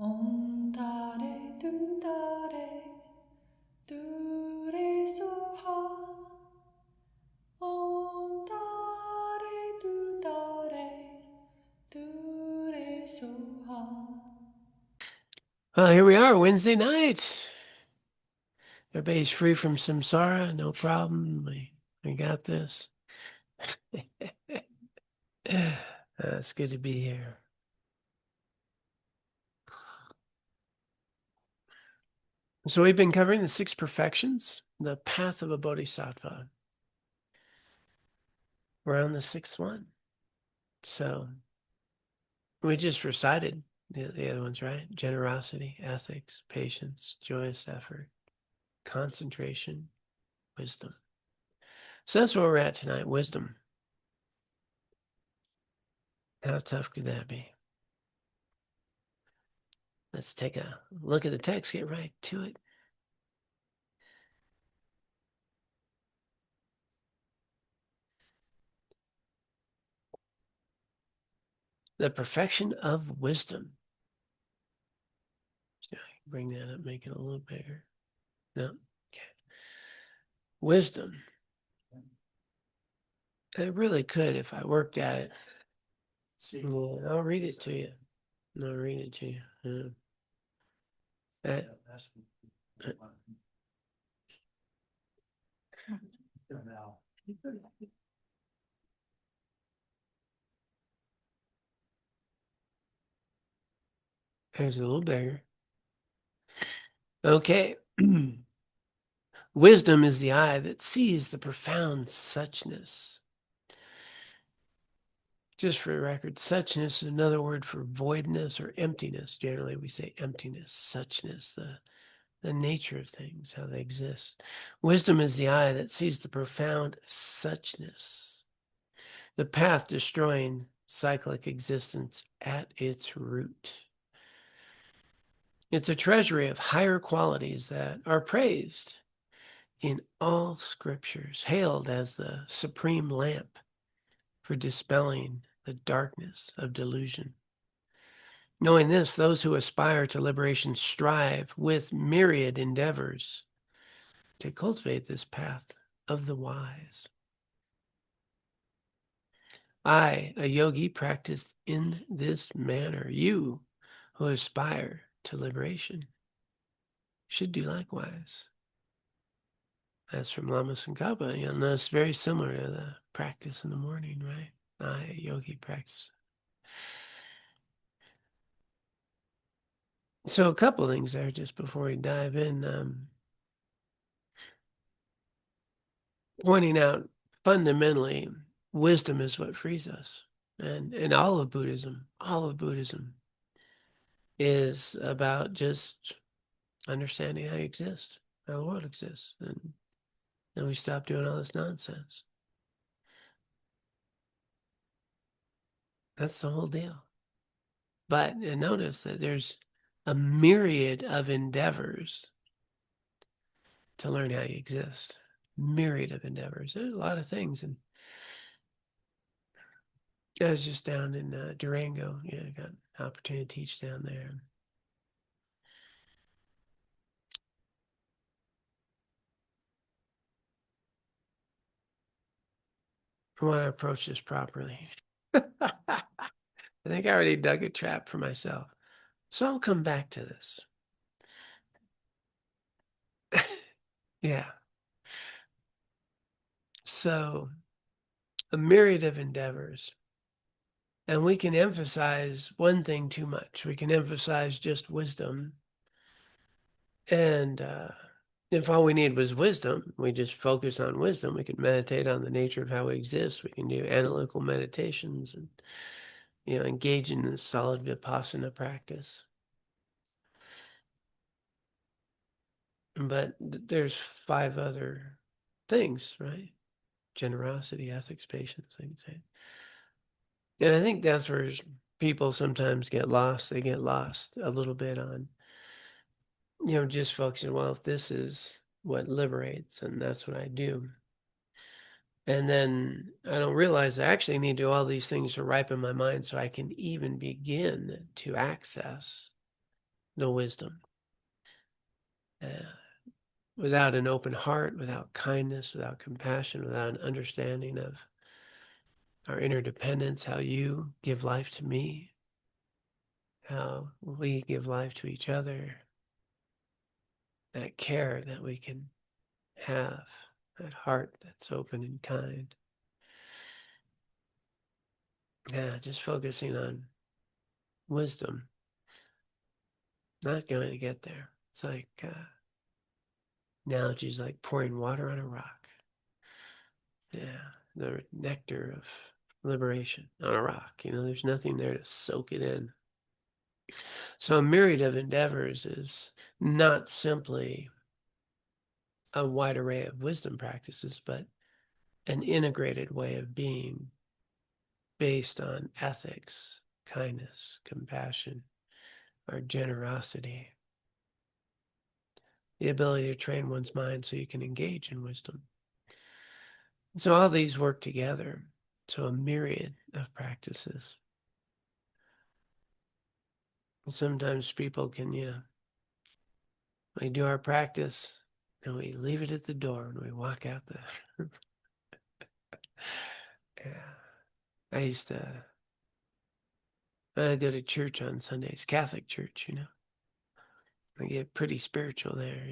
Om dare du dare, du re so ha. Om dare du dare, du re so ha. Well, here we are, Wednesday night. Everybody's free from samsara, no problem. We got this. It's good to be here. So we've been covering the six perfections, the path of a bodhisattva. We're on the sixth one. So we just recited the other ones, right? Generosity, ethics, patience, joyous effort, concentration, wisdom. So that's where we're at tonight, wisdom. How tough could that be? Let's take a look at the text, get right to it. The perfection of wisdom. Bring that up, make it a little bigger. No? Okay. Wisdom. I really could if I worked at it. Yeah, I'll read it to you. I'll read it to you. That, Here's a little bigger. Okay. Wisdom is the eye that sees the profound suchness. Just for the record, suchness is another word for voidness or emptiness. Generally, we say emptiness, suchness, the nature of things, how they exist. Wisdom is the eye that sees the profound suchness, the path destroying cyclic existence at its root. It's a treasury of higher qualities that are praised in all scriptures, hailed as the supreme lamp for dispelling the darkness of delusion. Knowing this, those who aspire to liberation strive with myriad endeavors to cultivate this path of the wise. I, a yogi, practice in this manner. You, who aspire to liberation, should do likewise. That's from Lama Tsongkhapa. You'll notice very similar to the practice in the morning, right? I, a yogi, practice. So a couple things there just before we dive in. Pointing out fundamentally, wisdom is what frees us. And all of Buddhism is about just understanding how you exist, how the world exists. And then we stop doing all this nonsense. That's the whole deal. But notice that there's a myriad of endeavors to learn how you exist. Myriad of endeavors. There's a lot of things. And I was just down in Durango. Yeah, I got an opportunity to teach down there. I want to approach this properly. I think I already dug a trap for myself. So I'll come back to this. Yeah. So a myriad of endeavors. And we can emphasize one thing too much. We can emphasize just wisdom. And if all we need was wisdom, we just focus on wisdom. We can meditate on the nature of how we exist. We can do analytical meditations and, engage in the solid vipassana practice. But there's 5 other things, right? Generosity, ethics, patience, things. And I think that's where people sometimes get lost. They get lost a little bit on, just focusing, well, if this is what liberates, and that's what I do. And then I don't realize I actually need to do all these things to ripen my mind so I can even begin to access the wisdom. Uh, Without an open heart, without kindness, without compassion, without an understanding of our interdependence, how you give life to me, how we give life to each other, that care that we can have, that heart that's open and kind. Yeah, just focusing on wisdom, not going to get there. It's like analogies like pouring water on a rock. Yeah, the nectar of liberation on a rock. There's nothing there to soak it in. So a myriad of endeavors is not simply a wide array of wisdom practices, but an integrated way of being based on ethics, kindness, compassion, or generosity. The ability to train one's mind so you can engage in wisdom. So all these work together. So a myriad of practices. And sometimes people can, we do our practice and we leave it at the door and we walk out the. Yeah. I go to church on Sundays, Catholic church, I get pretty spiritual there,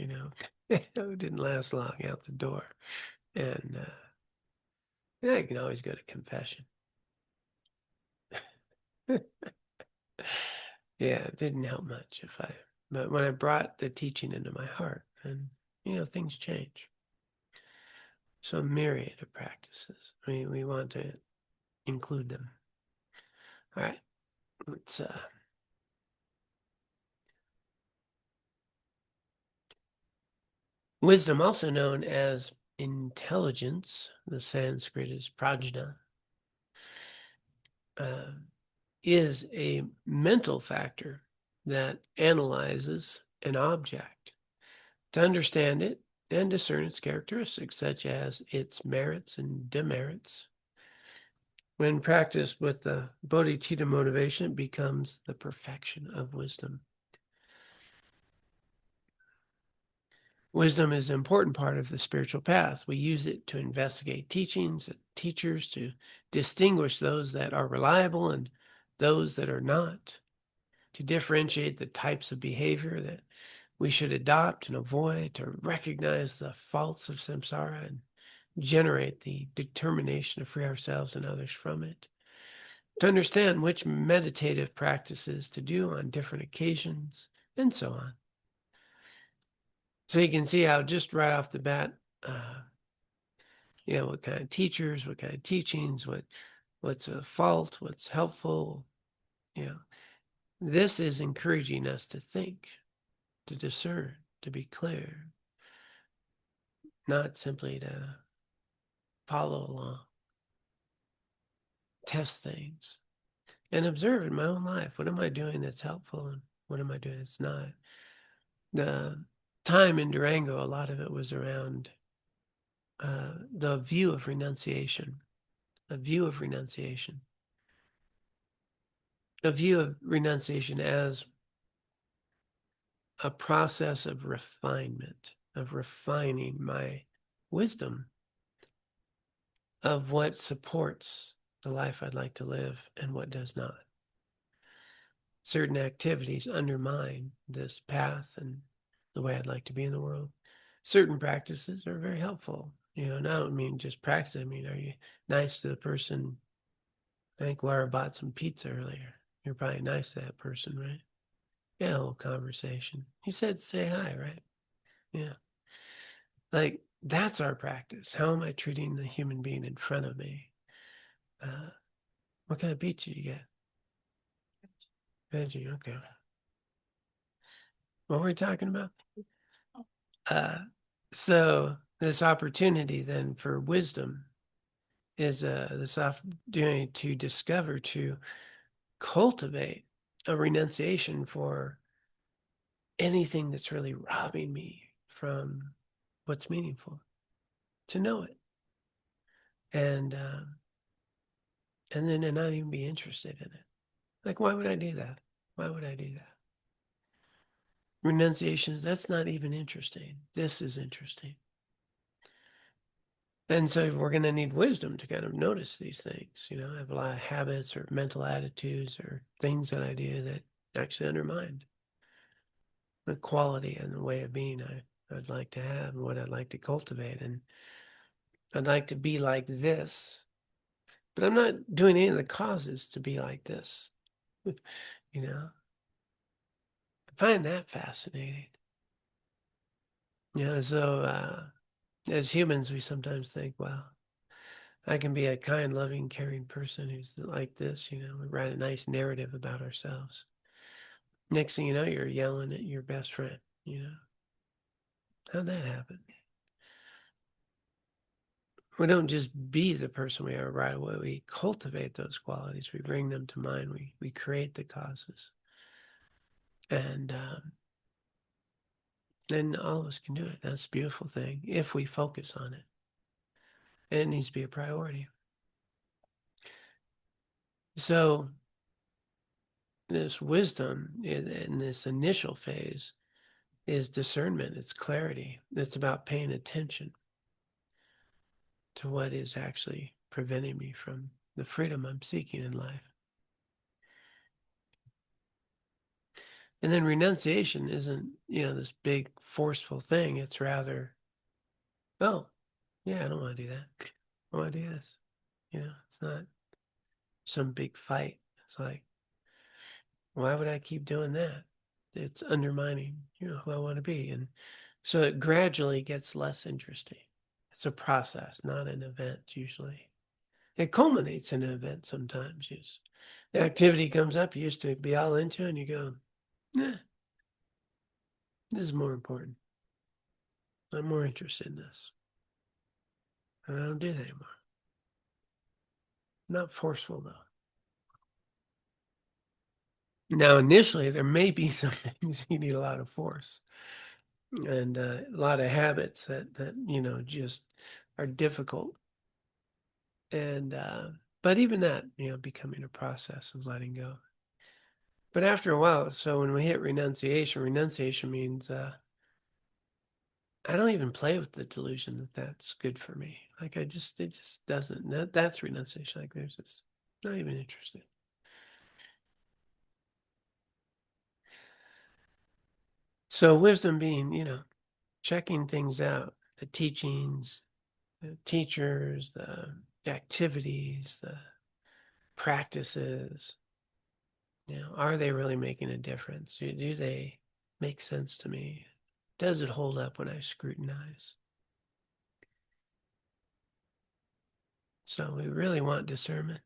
It didn't last long out the door. And yeah, I can always go to confession. Yeah, it didn't help much but when I brought the teaching into my heart, and, things change. So a myriad of practices. We want to include them. All right, let's wisdom, also known as intelligence, the Sanskrit is prajna, is a mental factor that analyzes an object to understand it and discern its characteristics, such as its merits and demerits. When practiced with the bodhicitta motivation, it becomes the perfection of wisdom. Wisdom is an important part of the spiritual path. We use it to investigate teachings, teachers, to distinguish those that are reliable and those that are not, to differentiate the types of behavior that we should adopt and avoid, to recognize the faults of samsara and generate the determination to free ourselves and others from it, to understand which meditative practices to do on different occasions, and so on. So you can see how just right off the bat, what kind of teachers, what kind of teachings, what's a fault, what's helpful. This is encouraging us to think, to discern, to be clear, not simply to follow along, test things, and observe in my own life. What am I doing that's helpful, and what am I doing that's not? The time in Durango, a lot of it was around the view of renunciation, a view of renunciation, a view of renunciation as a process of refinement, of refining my wisdom of what supports the life I'd like to live and what does not. Certain activities undermine this path and the way I'd like to be in the world. Certain practices are very helpful. And I don't mean just practice. I mean, are you nice to the person? I think Laura bought some pizza earlier. You're probably nice to that person, right? Yeah, a little conversation. He said, say hi, right? Yeah. Like, that's our practice. How am I treating the human being in front of me? What kind of pizza you get? Veggie, okay. What were we talking about? Uh, so this opportunity then for wisdom is this opportunity to discover, to cultivate a renunciation for anything that's really robbing me from what's meaningful, to know it, and then to not even be interested in it. Like, why would I do that? Why would I do that? renunciation is that's not even interesting. This is interesting. And so we're going to need wisdom to kind of notice these things. You know, I have a lot of habits or mental attitudes or things that I do that actually undermine the quality and the way of being I'd like to have and what I'd like to cultivate. And I'd like to be like this, but I'm not doing any of the causes to be like this. You know, I find that fascinating. You know, so as humans, we sometimes think, well, I can be a kind, loving, caring person who's like this. You know, we write a nice narrative about ourselves. Next thing you know, you're yelling at your best friend. You know, how'd that happen? We don't just be the person we are right away. We cultivate those qualities. We bring them to mind. We create the causes. And then all of us can do it. That's a beautiful thing if we focus on it. And it needs to be a priority. So this wisdom in this initial phase is discernment. It's clarity. It's about paying attention to what is actually preventing me from the freedom I'm seeking in life. And then renunciation isn't, this big forceful thing. It's rather, oh, yeah, I don't want to do that. I want to do this. It's not some big fight. It's like, why would I keep doing that? It's undermining, who I want to be. And so it gradually gets less interesting. It's a process, not an event usually. It culminates in an event sometimes. The activity comes up you used to be all into and you go, nah, this is more important. I'm more interested in this. And I don't do that anymore. Not forceful though. Now, initially, there may be some things you need a lot of force and a lot of habits that just are difficult. And, but even that, becoming a process of letting go. But after a while, so when we hit renunciation means I don't even play with the delusion that that's good for me. Like it just doesn't. That's renunciation. Like there's just not even interested. So wisdom being, checking things out, the teachings, the teachers, the activities, the practices. Are they really making a difference? Do they make sense to me? Does it hold up when I scrutinize? So we really want discernment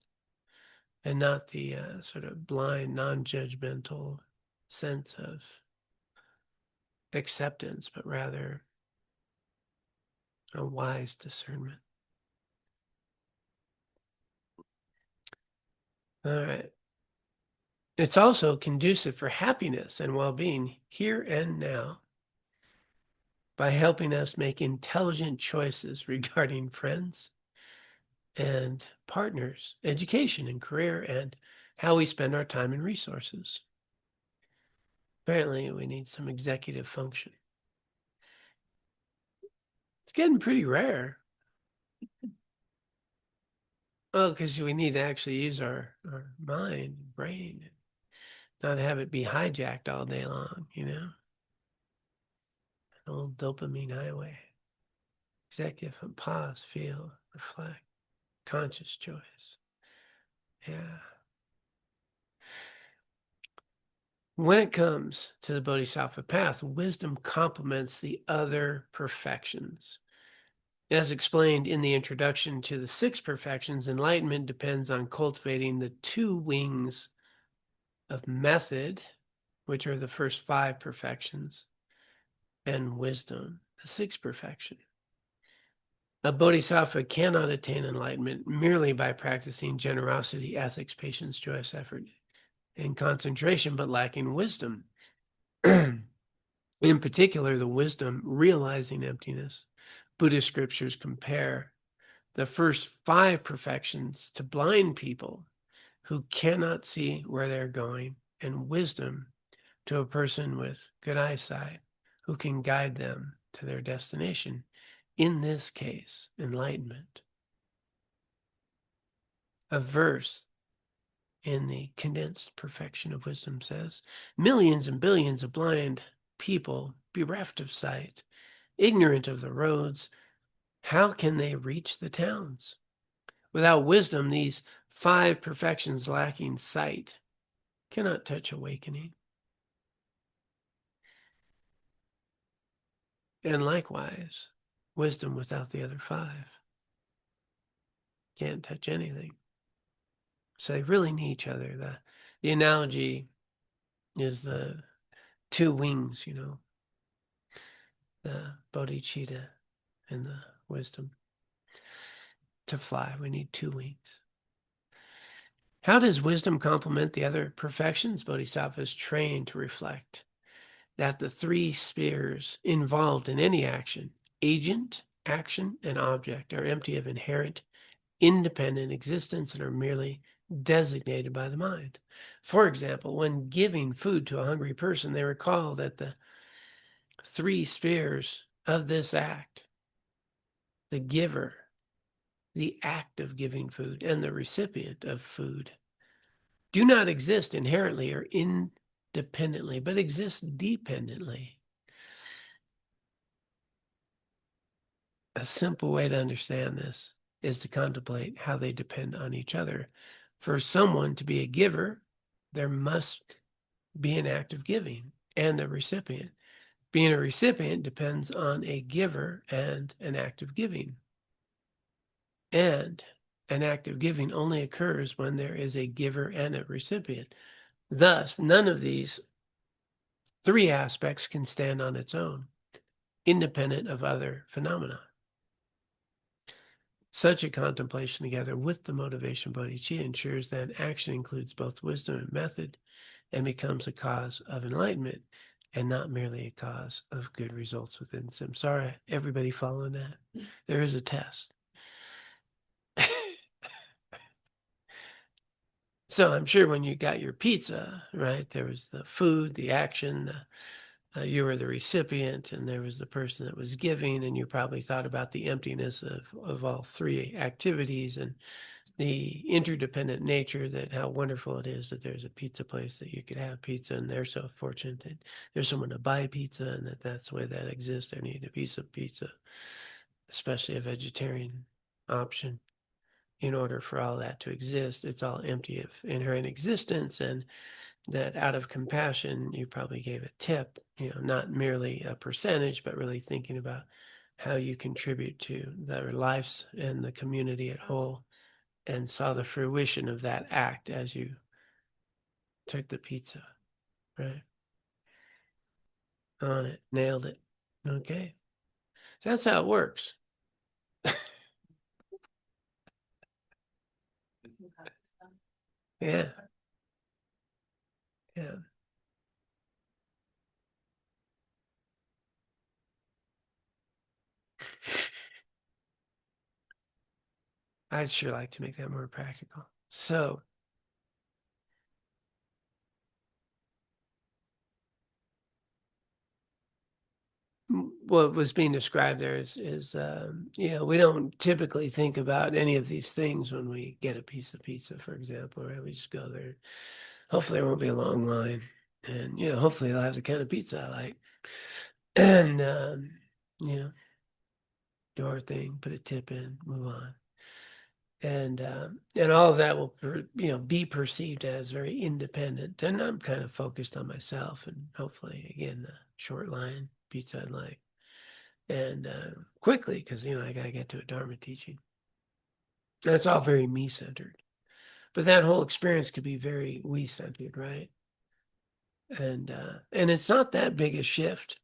and not the sort of blind, non-judgmental sense of acceptance, but rather a wise discernment. All right. It's also conducive for happiness and well-being here and now by helping us make intelligent choices regarding friends and partners, education and career, and how we spend our time and resources. Apparently, we need some executive function. It's getting pretty rare. Well, because we need to actually use our mind, brain, not have it be hijacked all day long, An old dopamine highway. Executive, pause, feel, reflect, conscious choice. Yeah. When it comes to the Bodhisattva path, wisdom complements the other perfections. As explained in the introduction to the six perfections, enlightenment depends on cultivating the two wings of method, which are the first five perfections, and wisdom, the sixth perfection. A bodhisattva cannot attain enlightenment merely by practicing generosity, ethics, patience, choice, effort, and concentration, but lacking wisdom. In particular, the wisdom realizing emptiness. Buddhist scriptures compare the first five perfections to blind people who cannot see where they're going, and wisdom to a person with good eyesight who can guide them to their destination. In this case, enlightenment. A verse in the condensed perfection of wisdom says, millions and billions of blind people, bereft of sight, ignorant of the roads, how can they reach the towns? Without wisdom, these 5 perfections lacking sight cannot touch awakening. And likewise, wisdom without the other 5 can't touch anything. So they really need each other. The analogy is the 2 wings, the bodhicitta and the wisdom. To fly, we need 2 wings. How does wisdom complement the other perfections? Bodhisattvas trained to reflect that the 3 spheres involved in any action, agent, action, and object, are empty of inherent independent existence and are merely designated by the mind. For example, when giving food to a hungry person, they recall that the 3 spheres of this act, the giver, the act of giving food, and the recipient of food, do not exist inherently or independently, but exist dependently. A simple way to understand this is to contemplate how they depend on each other. For someone to be a giver, there must be an act of giving and a recipient. Being a recipient depends on a giver and an act of giving. And an act of giving only occurs when there is a giver and a recipient. Thus, none of these 3 aspects can stand on its own, independent of other phenomena. Such a contemplation together with the motivation bodhicitta ensures that action includes both wisdom and method and becomes a cause of enlightenment and not merely a cause of good results within samsara. Everybody following that? There is a test. So I'm sure when you got your pizza, right, there was the food, the action, you were the recipient, and there was the person that was giving, and you probably thought about the emptiness of all 3 activities and the interdependent nature, that how wonderful it is that there's a pizza place that you could have pizza, and they're so fortunate that there's someone to buy pizza, and that's the way that exists. They need a piece of pizza, especially a vegetarian option. In order for all that to exist, it's all empty of inherent existence, and that out of compassion, you probably gave a tip, not merely a percentage, but really thinking about how you contribute to their lives and the community at whole, and saw the fruition of that act as you took the pizza, right? On it, nailed it. Okay. So that's how it works. Yeah. Yeah. I'd sure like to make that more practical. So, what was being described there is we don't typically think about any of these things when we get a piece of pizza, for example, right? We just go there. Hopefully there won't be a long line, and hopefully they'll have the kind of pizza I like, and do our thing, put a tip in, move on, and all of that will be perceived as very independent, and I'm kind of focused on myself, and hopefully again the short line pizza I'd like. And quickly, because I gotta get to a Dharma teaching. That's all very me-centered, but that whole experience could be very we-centered, right? And it's not that big a shift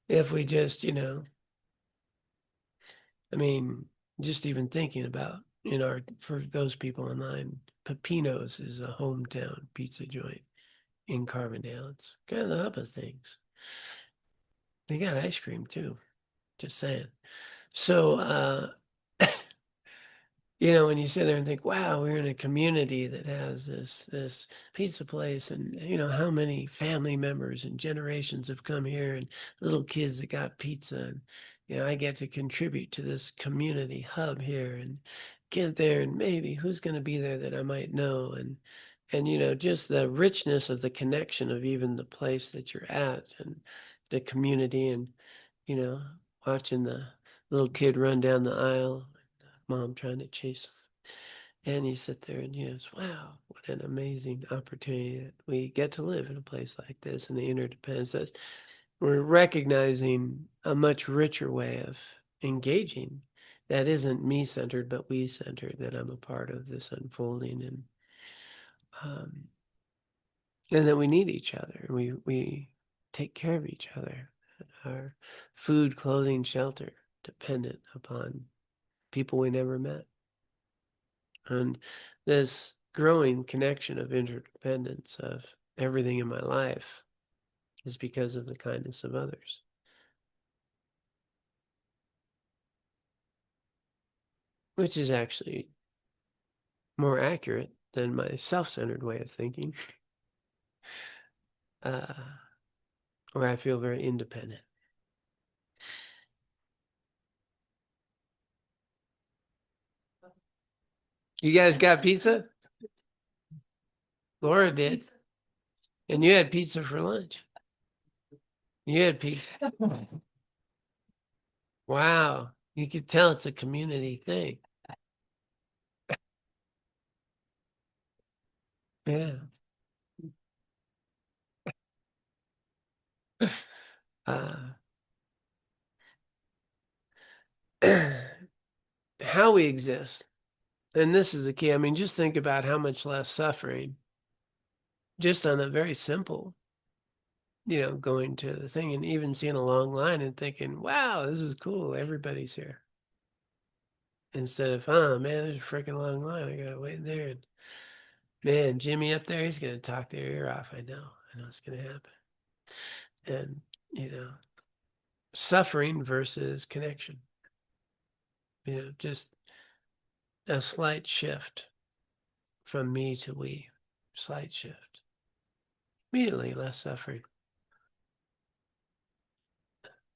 if we just I mean, just even thinking about for those people online, Peppino's is a hometown pizza joint in Carbondale. It's kind of the hub of things. They got ice cream too. Just saying. So when you sit there and think, wow, we're in a community that has this pizza place, and how many family members and generations have come here, and little kids that got pizza, and I get to contribute to this community hub here, and get there, and maybe who's going to be there that I might know, and just the richness of the connection of even the place that you're at, and the community, and you know watching the little kid run down the aisle, mom trying to chase him. And you sit there and you just, wow, what an amazing opportunity that we get to live in a place like this, and the interdependence. That we're recognizing a much richer way of engaging that isn't me-centered, but we-centered, that I'm a part of this unfolding, um, and that we need each other. We take care of each other. Our food, clothing, shelter, dependent upon people we never met. And this growing connection of interdependence of everything in my life is because of the kindness of others, which is actually more accurate than my self-centered way of thinking, uh, where I feel very independent. You guys got pizza? Laura did. And you had pizza for lunch. You had pizza. Wow. You could tell it's a community thing. Yeah. Uh, how we exist. And this is the key. I mean, just think about how much less suffering, just on a very simple, going to the thing and even seeing a long line and thinking, wow, this is cool. Everybody's here. Instead of, oh man, there's a freaking long line. I gotta wait there. And man, Jimmy up there, he's gonna talk their ear off. I know it's gonna happen. And, suffering versus connection. Just a slight shift from me to we. Slight shift. Immediately less suffering.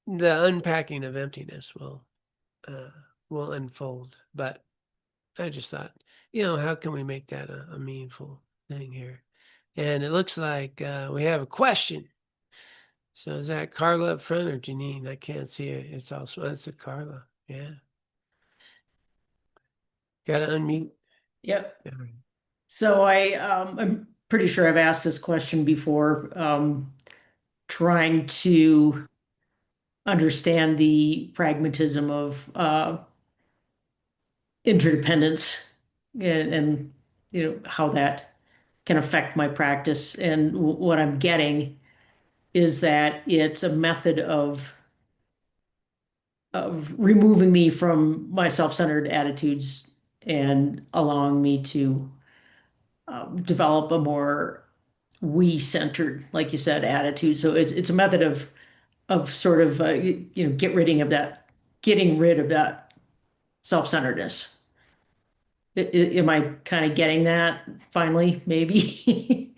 The unpacking of emptiness will unfold. But I just thought, how can we make that a meaningful thing here? And it looks like we have a question. So is that Carla up front or Janine? I can't see it. It's also that's a Carla. Yeah. Gotta unmute. Yep. So I'm pretty sure I've asked this question before, trying to understand the pragmatism of interdependence and how that can affect my practice. And what I'm getting is that it's a method of removing me from my self-centered attitudes and allowing me to develop a more we-centered, like you said, attitude. So it's a method of sort of getting rid of that self-centeredness. Am I kind of getting that finally, maybe?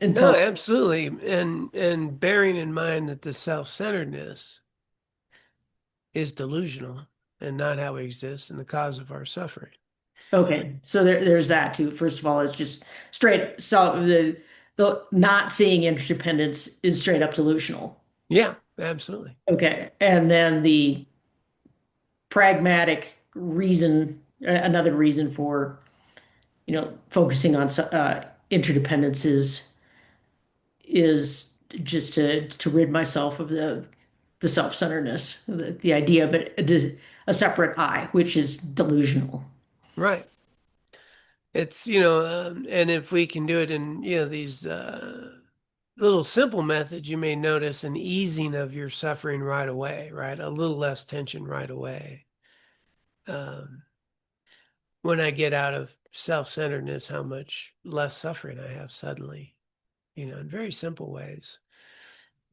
No, Until absolutely. And bearing in mind that the self-centeredness is delusional and not how we exist and the cause of our suffering. okay, so there's that too. First of all, it's just straight so the not seeing interdependence is straight up delusional. Yeah, absolutely. Okay, and then the pragmatic reason, another reason for focusing on interdependence is just to rid myself of the self-centeredness, the idea of a separate I, which is delusional. Right. It's, and if we can do it in, these little simple methods, you may notice an easing of your suffering right away, right? A little less tension right away. Um, when I get out of self-centeredness, how much less suffering I have suddenly, in very simple ways.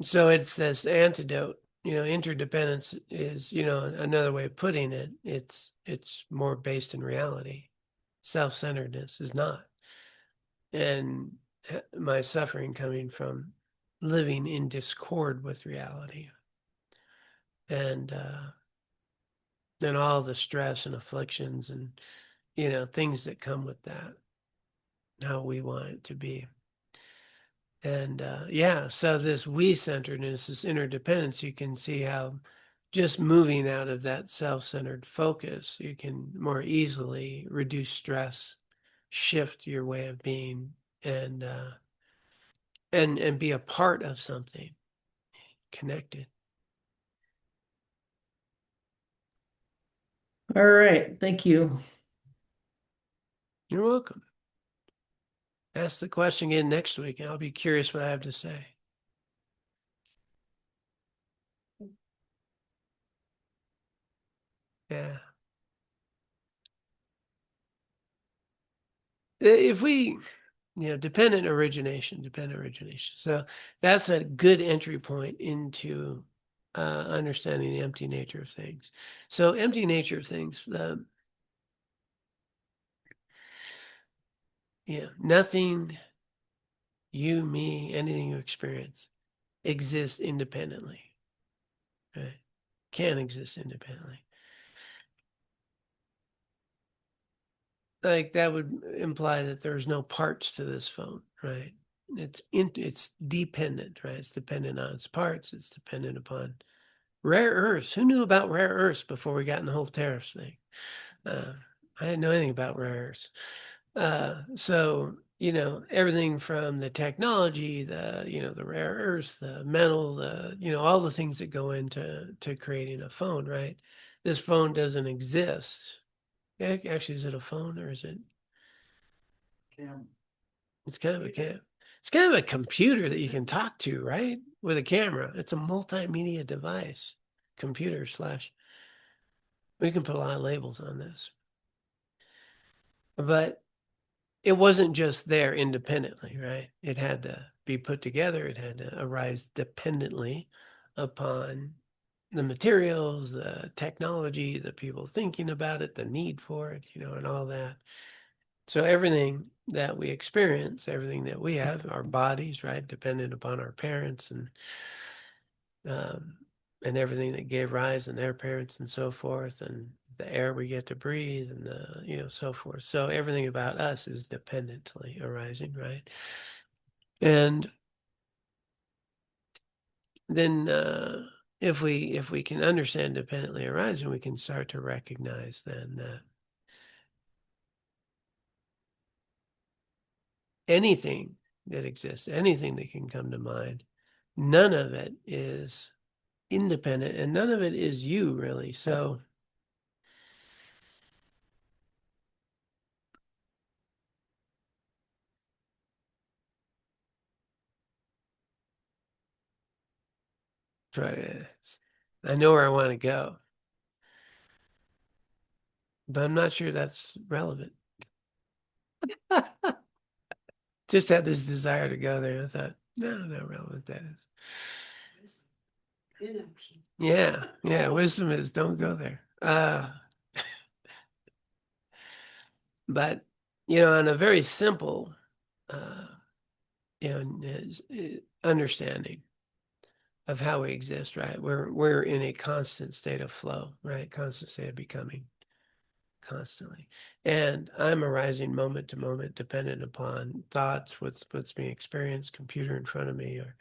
So it's this antidote interdependence is, another way of putting it. It's more based in reality. Self-centeredness is not. And my suffering coming from living in discord with reality. And all the stress and afflictions and, things that come with that, how we want it to be. And so this we-centeredness, this interdependence, you can see how just moving out of that self-centered focus, you can more easily reduce stress, shift your way of being, and be a part of something connected. All right. Thank you. You're welcome. Ask the question again next week, and I'll be curious what I have to say. Yeah. If we, dependent origination. So that's a good entry point into understanding the empty nature of things. So empty nature of things, nothing, you, me, anything you experience exists independently, right? Can exist independently. Like that would imply that there's no parts to this phone, right? It's dependent, right? It's dependent on its parts. It's dependent upon rare earths. Who knew about rare earths before we got in the whole tariffs thing? I didn't know anything about rare earths. So, everything from the technology, the rare earths, the metal, all the things that go into creating a phone, right? This phone doesn't exist. Actually, is it a phone or is it? It's kind of it's kind of a computer that you can talk to, right? With a camera. It's a multimedia device. Computer slash. We can put a lot of labels on this. But it wasn't just there independently, right? It had to be put together. It had to arise dependently upon the materials, the technology, the people thinking about it, the need for it, and all that. So everything that we experience, everything that we have, our bodies, right, dependent upon our parents and everything that gave rise and their parents and so forth, and the air we get to breathe and so forth. So everything about us is dependently arising, right? And then if we can understand dependently arising, we can start to recognize then that anything that exists, anything that can come to mind, none of it is independent and none of it is you, really. So I know where I want to go, but I'm not sure that's relevant. Just had this desire to go there. I thought, no, I don't know how relevant that is. Inaction. Yeah. Wisdom is don't go there. But on a very simple, uh, understanding of how we exist, right? We're in a constant state of flow, right? Constant state of becoming, constantly. And I'm arising moment to moment, dependent upon thoughts, what's being experienced, computer in front of me, or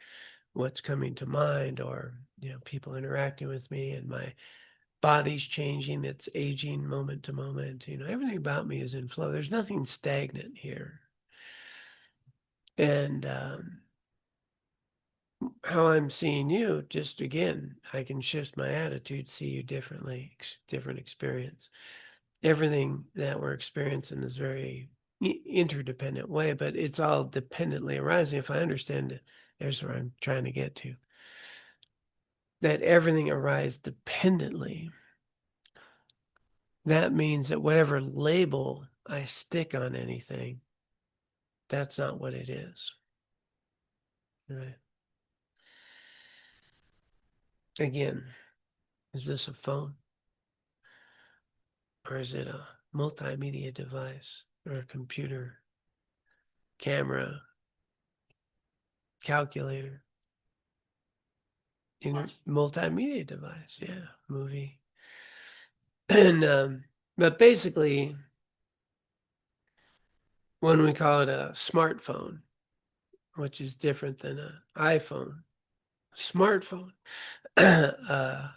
what's coming to mind, or people interacting with me, and my body's changing, it's aging moment to moment. Everything about me is in flow. There's nothing stagnant here. And how I'm seeing you, just again, I can shift my attitude, see you differently, different experience. Everything that we're experiencing is very interdependent way, but it's all dependently arising. If I understand it, there's where I'm trying to get to. That everything arises dependently. That means that whatever label I stick on anything, that's not what it is. Right? Again, is this a phone? Or is it a multimedia device or a computer, camera, calculator? Multimedia device, yeah, movie. And but basically, when we call it a smartphone, which is different than an iPhone, smartphone, the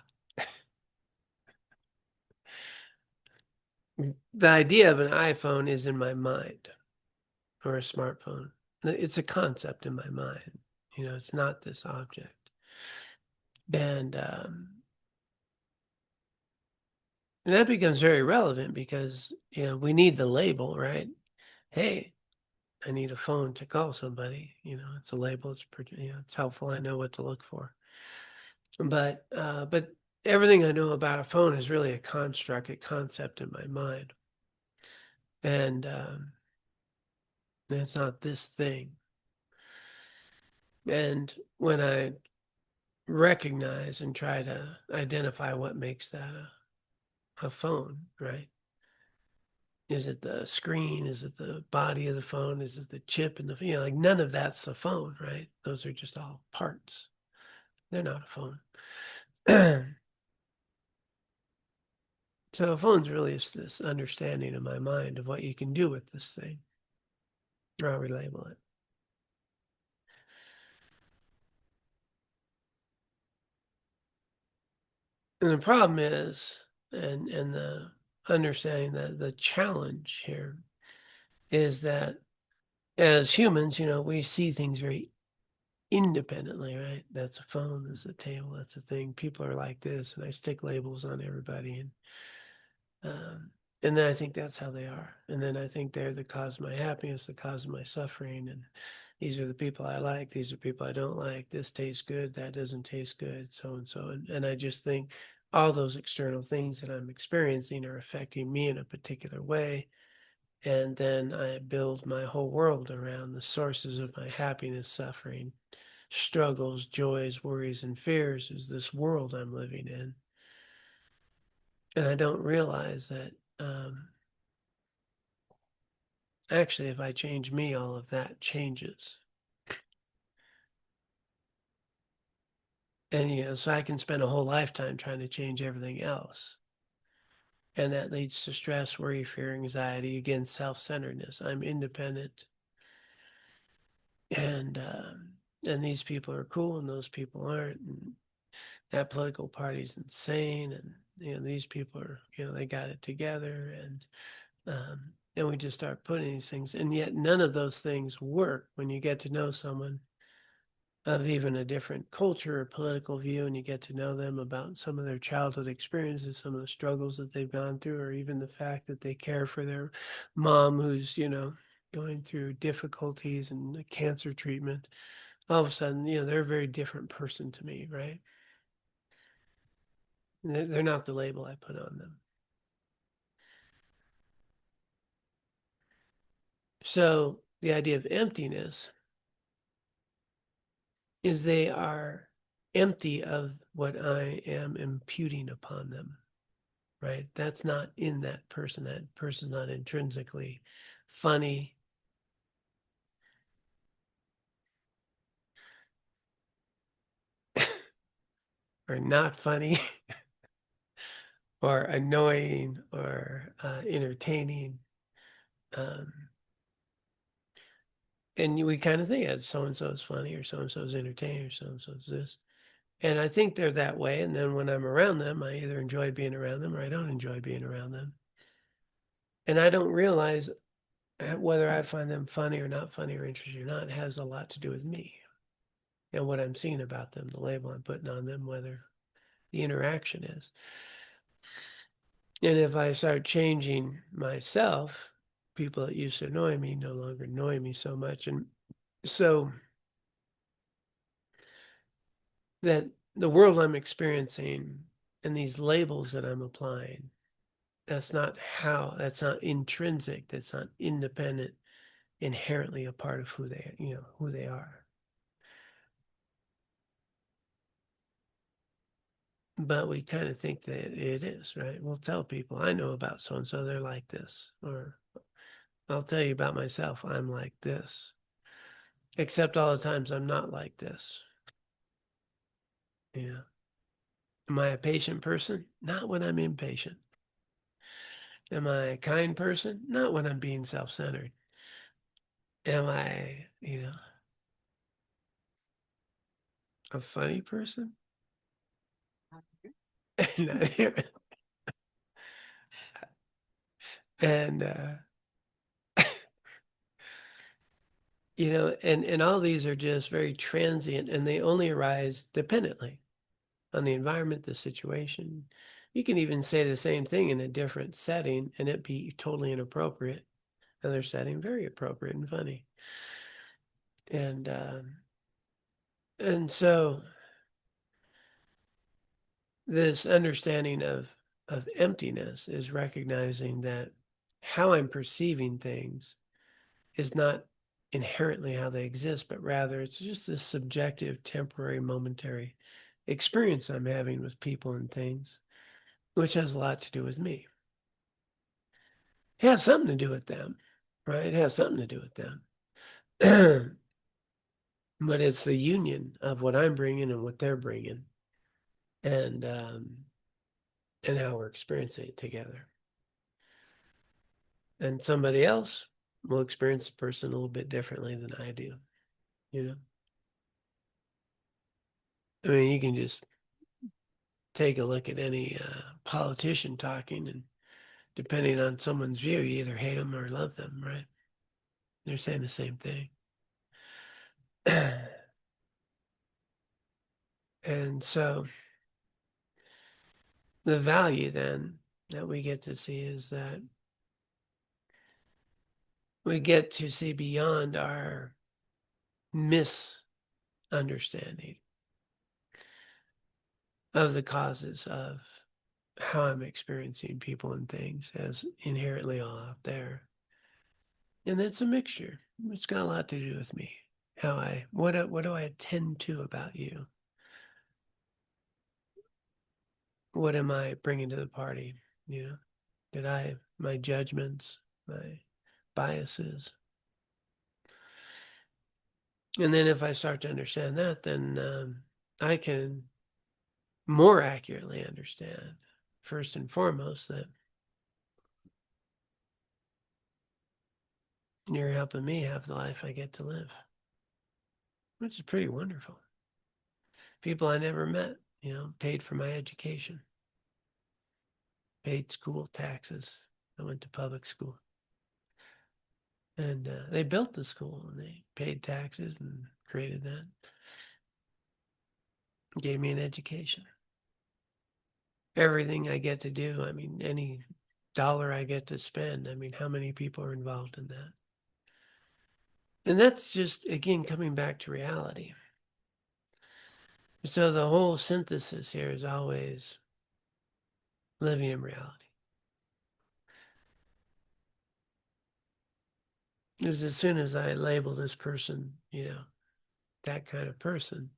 idea of an iPhone is in my mind, or a smartphone. It's a concept in my mind. It's not this object. And that becomes very relevant because, we need the label, right? Hey, I need a phone to call somebody. It's a label. It's pretty, it's helpful. I know what to look for. But everything I know about a phone is really a construct, a concept in my mind. And it's not this thing. And when I recognize and try to identify what makes that a phone, right? Is it the screen? Is it the body of the phone? Is it the chip in the, like none of that's the phone, right? Those are just all parts. They're not a phone. So a phone's really is this understanding in my mind of what you can do with this thing, or how we label it. And the problem is, and the understanding that the challenge here is that as humans, we see things very independently, right? That's a phone, that's a table, that's a thing. People are like this, and I stick labels on everybody, and then I think that's how they are. And then I think they're the cause of my happiness, the cause of my suffering, and these are the people I like, these are people I don't like. This tastes good, that doesn't taste good, so and so. And I just think all those external things that I'm experiencing are affecting me in a particular way. And then I build my whole world around the sources of my happiness, suffering, struggles, joys, worries, and fears is this world I'm living in. And I don't realize that actually, if I change me, all of that changes. And, so I can spend a whole lifetime trying to change everything else. And that leads to stress, worry, fear, anxiety, again, self-centeredness. I'm independent. And these people are cool and those people aren't. And that political party's insane. And, these people are, they got it together. And we just start putting these things. And yet none of those things work when you get to know someone of even a different culture or political view, and you get to know them about some of their childhood experiences, some of the struggles that they've gone through, or even the fact that they care for their mom who's, going through difficulties and cancer treatment. All of a sudden, they're a very different person to me, right? They're not the label I put on them. So the idea of emptiness is they are empty of what I am imputing upon them, right? That's not in that person. That person's not intrinsically funny. Or not funny, or annoying, or entertaining. Um, and we kind of think that so and so is funny, or so and so is entertaining, or so and so is this. And I think they're that way. And then when I'm around them, I either enjoy being around them or I don't enjoy being around them. And I don't realize whether I find them funny or not funny or interesting or not has a lot to do with me and what I'm seeing about them, the label I'm putting on them, whether the interaction is. And if I start changing myself, people that used to annoy me no longer annoy me so much. And so that the world I'm experiencing and these labels that I'm applying, that's not intrinsic, that's not independent, inherently a part of who they are. but we kind of think that it is, right? We'll tell people, I know about so-and-so, they're like this. Or I'll tell you about myself, I'm like this. Except all the times I'm not like this. Yeah. Am I a patient person? Not when I'm impatient. Am I a kind person? Not when I'm being self-centered. Am I, a funny person? and and all these are just very transient, and they only arise dependently on the environment, the situation. You can even say the same thing in a different setting and it be totally inappropriate. Another setting, very appropriate and funny. And so this understanding of emptiness is recognizing that how I'm perceiving things is not inherently how they exist, but rather it's just this subjective, temporary, momentary experience I'm having with people and things, which has a lot to do with me. It has something to do with them, right? It has something to do with them. But it's the union of what I'm bringing and what they're bringing, and how we're experiencing it together. And somebody else will experience the person a little bit differently than I do, I mean, you can just take a look at any politician talking, and depending on someone's view, you either hate them or love them, right? They're saying the same thing. And so the value then that we get to see is that we get to see beyond our misunderstanding of the causes of how I'm experiencing people and things as inherently all out there. And it's a mixture. It's got a lot to do with me. What do I attend to about you? What am I bringing to the party? My judgments, my biases. And then if I start to understand that, then I can more accurately understand, first and foremost, that you're helping me have the life I get to live, which is pretty wonderful. People I never met, paid for my education, paid school taxes. I went to public school. And they built the school and they paid taxes and created that. Gave me an education. Everything I get to do, I mean, any dollar I get to spend, I mean, how many people are involved in that? And that's just, again, coming back to reality. So the whole synthesis here is always living in reality. Because as soon as I label this person, that kind of person,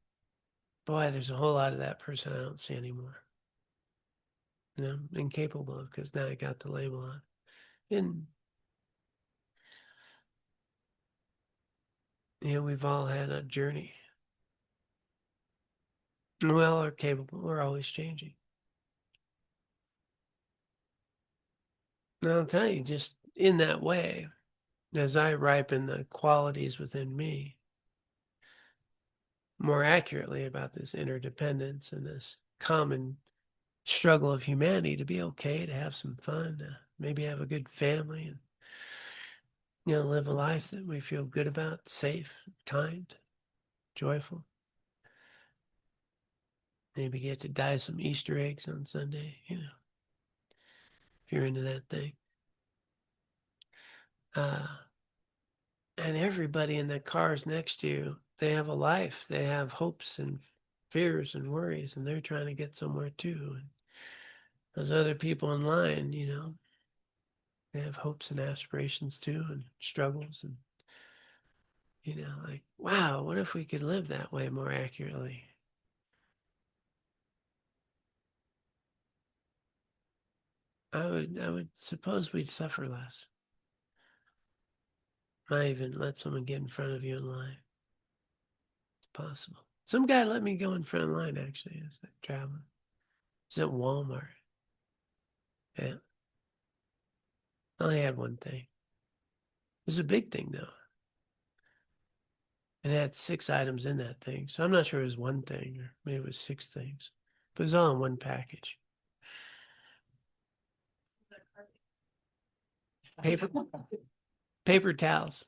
boy, there's a whole lot of that person I don't see anymore. Incapable of, because now I got the label on. And, we've all had a journey. We all are capable. We're always changing. And I'll tell you, just in that way, as I ripen the qualities within me more accurately about this interdependence and this common struggle of humanity to be okay, to have some fun, to maybe have a good family, and live a life that we feel good about, safe, kind, joyful. Maybe get to dye some Easter eggs on Sunday, if you're into that thing. And everybody in the cars next to you, they have a life. They have hopes and fears and worries, and they're trying to get somewhere too. And those other people in line, they have hopes and aspirations too, and struggles. And, like, wow, what if we could live that way more accurately? I would suppose we'd suffer less. Might even let someone get in front of you in line. It's possible. Some guy let me go in front of line actually as I traveling. It's at Walmart. Yeah. I only had one thing. It was a big thing though. And it had 6 items in that thing. So I'm not sure it was one thing or maybe it was 6 things. But it was all in one package. Paper towels.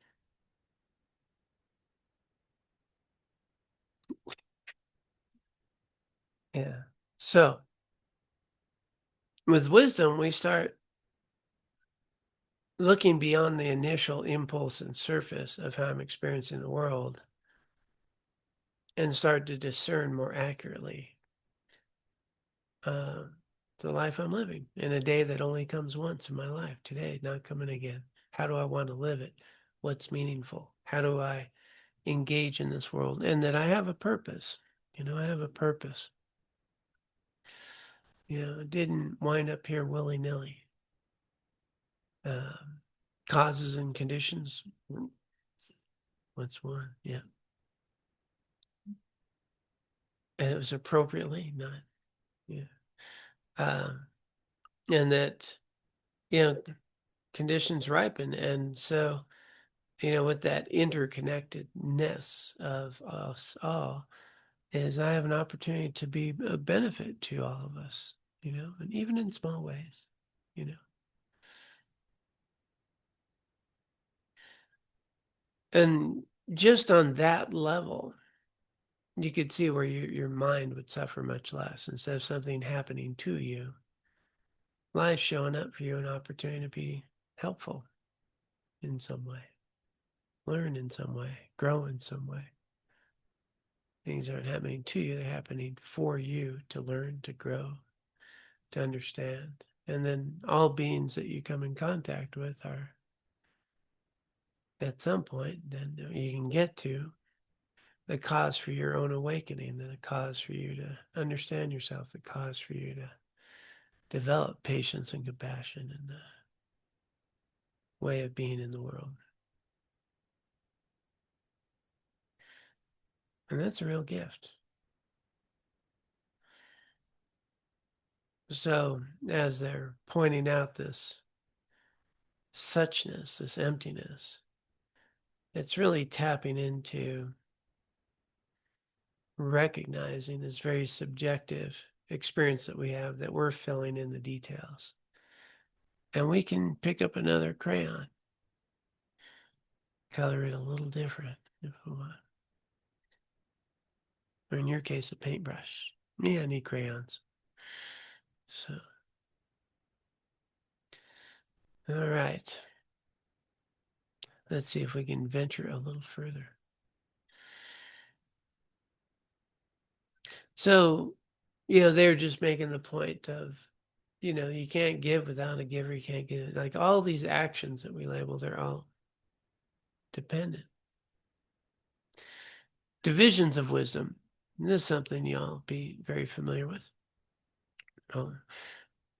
Yeah. So with wisdom, we start looking beyond the initial impulse and surface of how I'm experiencing the world and start to discern more accurately the life I'm living in a day that only comes once in my life. Today, not coming again. How do I want to live it? What's meaningful? How do I engage in this world? And that I have a purpose. I have a purpose. I didn't wind up here willy-nilly. Causes and conditions. What's one? Yeah. And it was appropriately not. Yeah. And that, conditions ripen. And so, with that interconnectedness of us all, is I have an opportunity to be a benefit to all of us, and even in small ways, And just on that level, you could see where your mind would suffer much less instead of something happening to you. Life showing up for you, an opportunity to be helpful in some way, learn in some way, grow in some way. Things aren't happening to you, they're happening for you to learn, to grow, to understand. And then all beings that you come in contact with are, at some point, then you can get to the cause for your own awakening, the cause for you to understand yourself, the cause for you to develop patience and compassion and the way of being in the world. And that's a real gift. So as they're pointing out this suchness, this emptiness, it's really tapping into recognizing this very subjective experience that we have, that we're filling in the details. And we can pick up another crayon, color it a little different if we want. Or in your case, a paintbrush. Yeah, I need crayons. So, all right. Let's see if we can venture a little further. So, they're just making the point of, you can't give without a giver. You can't give, like all these actions that we label, they're all dependent. Divisions of wisdom. This is something y'all be very familiar with.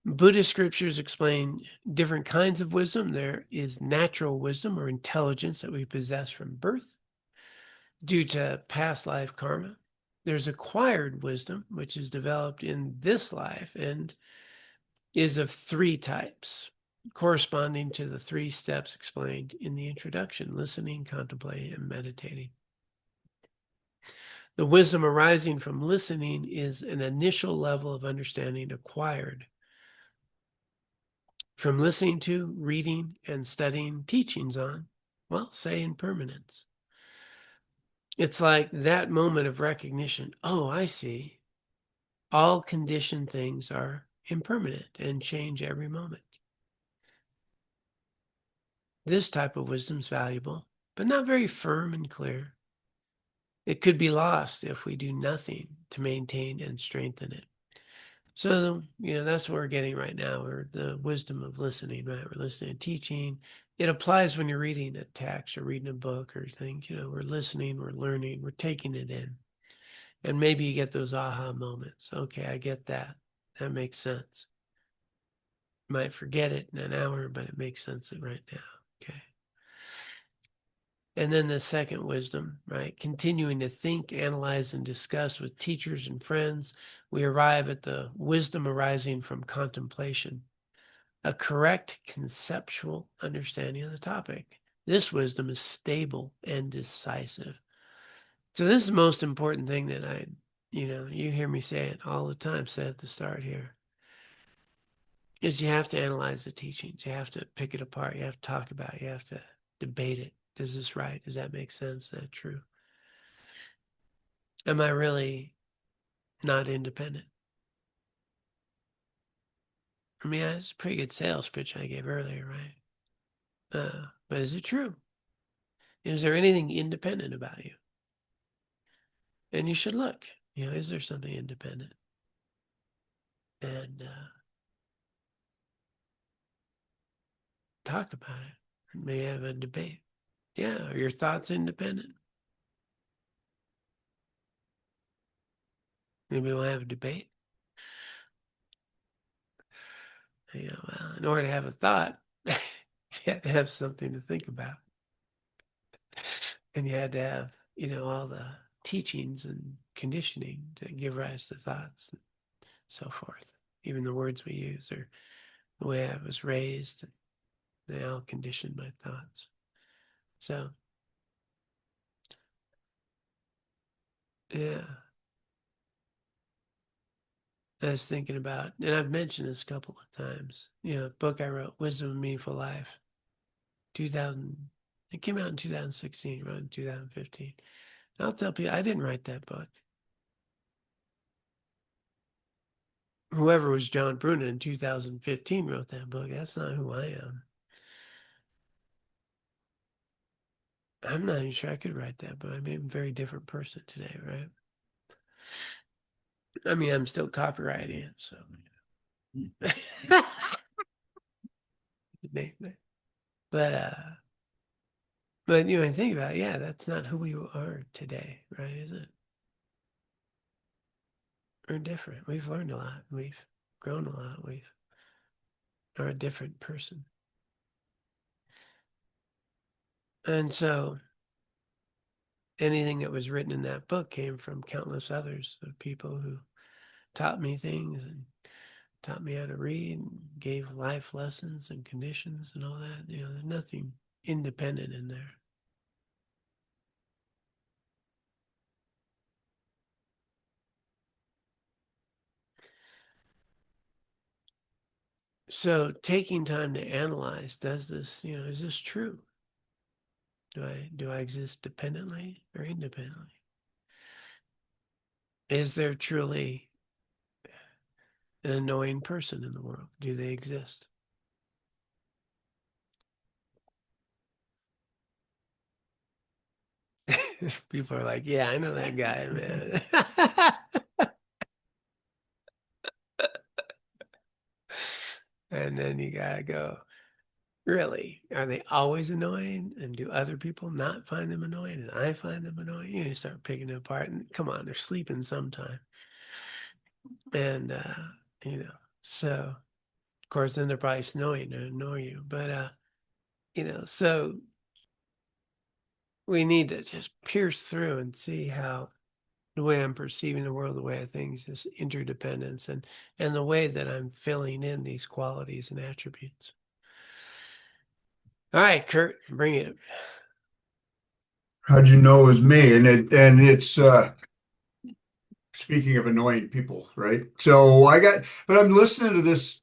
Buddhist scriptures explain different kinds of wisdom. There is natural wisdom or intelligence that we possess from birth due to past life karma. There's acquired wisdom, which is developed in this life and is of 3 types, corresponding to the 3 steps explained in the introduction: listening, contemplating, and meditating. The wisdom arising from listening is an initial level of understanding acquired from listening to, reading, and studying teachings on, say, impermanence. It's like that moment of recognition. Oh, I see. All conditioned things are impermanent and change every moment. This type of wisdom is valuable, but not very firm and clear. It could be lost if we do nothing to maintain and strengthen it. So, that's what we're getting right now, or the wisdom of listening, right? We're listening to teaching. It applies when you're reading a text or reading a book or things, we're listening, we're learning, we're taking it in. And maybe you get those aha moments. Okay, I get that. That makes sense. Might forget it in an hour, but it makes sense right now. Okay. And then the second wisdom, right? Continuing to think, analyze, and discuss with teachers and friends, we arrive at the wisdom arising from contemplation, a correct conceptual understanding of the topic. This wisdom is stable and decisive. So this is the most important thing that you hear me say it all the time, say at the start here, is you have to analyze the teachings. You have to pick it apart. You have to talk about it. You have to debate it. Is this right? Does that make sense? Is that true? Am I really not independent? I mean, it's a pretty good sales pitch I gave earlier, right? But is it true? Is there anything independent about you? And you should look, is there something independent? And talk about it. May have a debate. Yeah, are your thoughts independent? Maybe we'll have a debate. Well, in order to have a thought, you have to have something to think about. And you had to have, all the teachings and conditioning to give rise to thoughts and so forth. Even the words we use or the way I was raised, they all conditioned my thoughts. So, yeah. I was thinking about, and I've mentioned this a couple of times, a book I wrote, Wisdom of Meaningful Life, 2000, it came out in 2016, wrote in 2015. I'll tell people, I didn't write that book. Whoever was John Bruna in 2015 wrote that book. That's not who I am. I'm not even sure I could write that book. I'm a very different person today, right? I mean, I'm still copywriting it, so. But think about it, yeah, that's not who we are today, right? Is it? We're different. We've learned a lot. We've grown a lot. We are a different person. And so anything that was written in that book came from countless others of people who taught me things and taught me how to read and gave life lessons and conditions and all that. There's nothing independent in there. So taking time to analyze, does this, is this true? Do I exist dependently or independently? Is there truly an annoying person in the world? Do they exist? People are like, yeah, I know that guy, man. And then you gotta go, really? Are they always annoying? And do other people not find them annoying? And I find them annoying? You start picking it apart and come on, they're sleeping sometime. And, so of course, then they're probably snoring to annoy you. But, so we need to just pierce through and see how the way I'm perceiving the world, the way I think is this interdependence and the way that I'm filling in these qualities and attributes. All right, Kurt, bring it. How'd you know it was me? And it's speaking of annoying people, right? But I'm listening to this,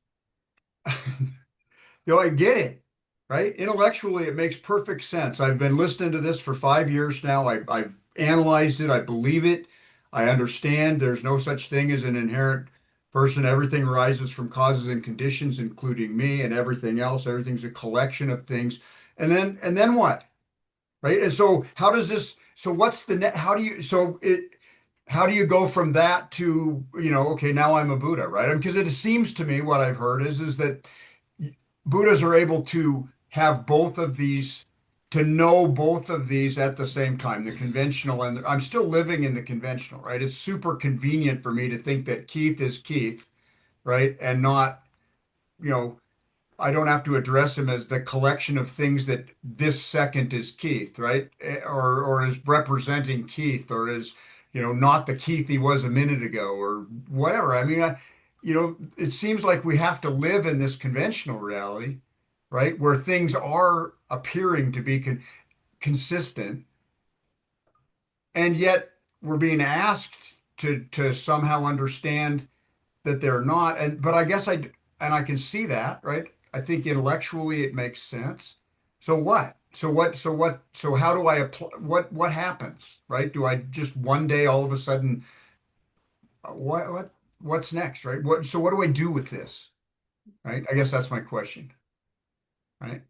I get it, right? Intellectually, it makes perfect sense. I've been listening to this for 5 years now. I've analyzed it. I believe it. I understand there's no such thing as an inherent person. Everything arises from causes and conditions, including me and everything else. Everything's a collection of things. And then what? Right? And so how does this, so what's the net, how do you go from that to, okay, now I'm a Buddha, right? Because it seems to me what I've heard is that Buddhas are able to have both of these, to know both of these at the same time, the conventional I'm still living in the conventional, right? It's super convenient for me to think that Keith is Keith, right? And not, I don't have to address him as the collection of things that this second is Keith, right? Or is representing Keith, or is, not the Keith he was a minute ago, or whatever. I mean, it seems like we have to live in this conventional reality, right? Where things are appearing to be consistent, and yet we're being asked to somehow understand that they're not. But I guess and I can see that, right? I think intellectually it makes sense. So what? So how do I apply? What happens, right? Do I just one day all of a sudden, what's next, right? So what do I do with this, right? I guess that's my question, right?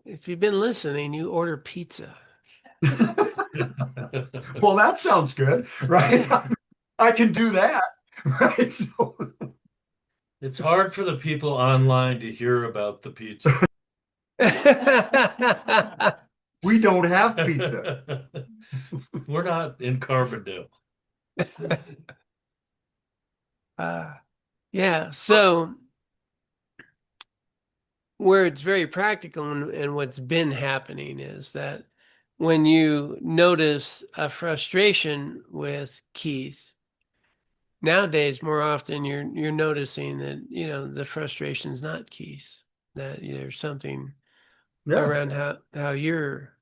If you've been listening, you order pizza. Well, that sounds good, right? Yeah. I can do that, right? So, It's hard for the people online to hear about the pizza. we don't have pizza. We're not in Carbondale. Yeah. So where it's very practical and what's been happening is that when you notice a frustration with Keith, nowadays more often you're noticing that, the frustration's not Keith, that there's something Yeah, around how you're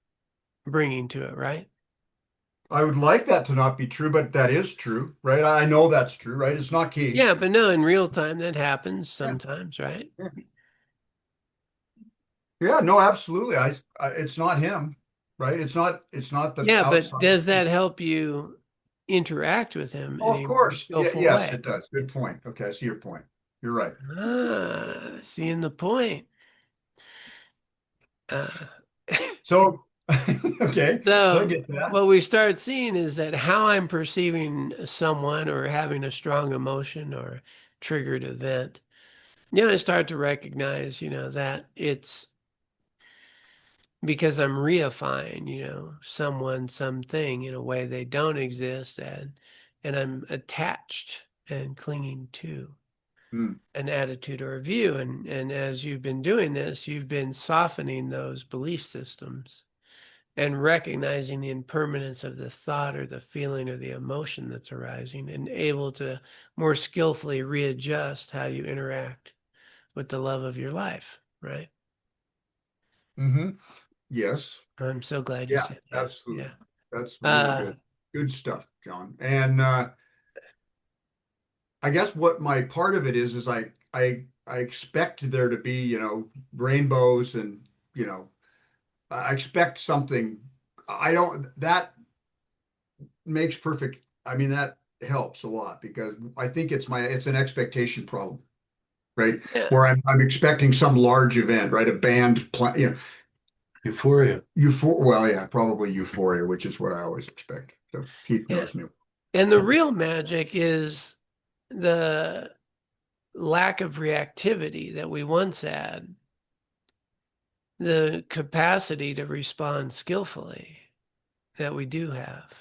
bringing to it, right? I would like that to not be true, but that is true, right? I know that's true, right? It's not Keith. Yeah, but no, in real time that happens Yeah. sometimes, right? Yeah. Yeah, no, absolutely. It's not him, right? It's not the Yeah, but outside. does that help you interact with him Oh, in of a more course. Yeah, skillful yes, way? it does. Good point. Okay, I see your point. You're right. Seeing the point. Uh, So, okay, I so get that. what we start seeing is that how I'm perceiving someone or having a strong emotion or triggered event, I start to recognize, that it's because I'm reifying, someone, something in a way they don't exist, and I'm attached and clinging to Hmm. an attitude or a view. And as you've been doing this, you've been softening those belief systems and recognizing the impermanence of the thought or the feeling or the emotion that's arising, and able to more skillfully readjust how you interact with the love of your life, right? Mm-hmm. Yes. I'm so glad you Yeah, said yes. absolutely. Yeah. That's really Uh, good. Good stuff, John. And I guess what my part of it is I expect there to be, rainbows and, I expect something. I don't, that makes perfect. I mean, that helps a lot because I think it's an expectation problem, right? yeah. Where I'm expecting some large event, right? A band play, Euphoria. Well, yeah, probably euphoria, which is what I always expect. So Keith Yeah. knows me. And the real magic is the lack of reactivity that we once had, the capacity to respond skillfully that we do have.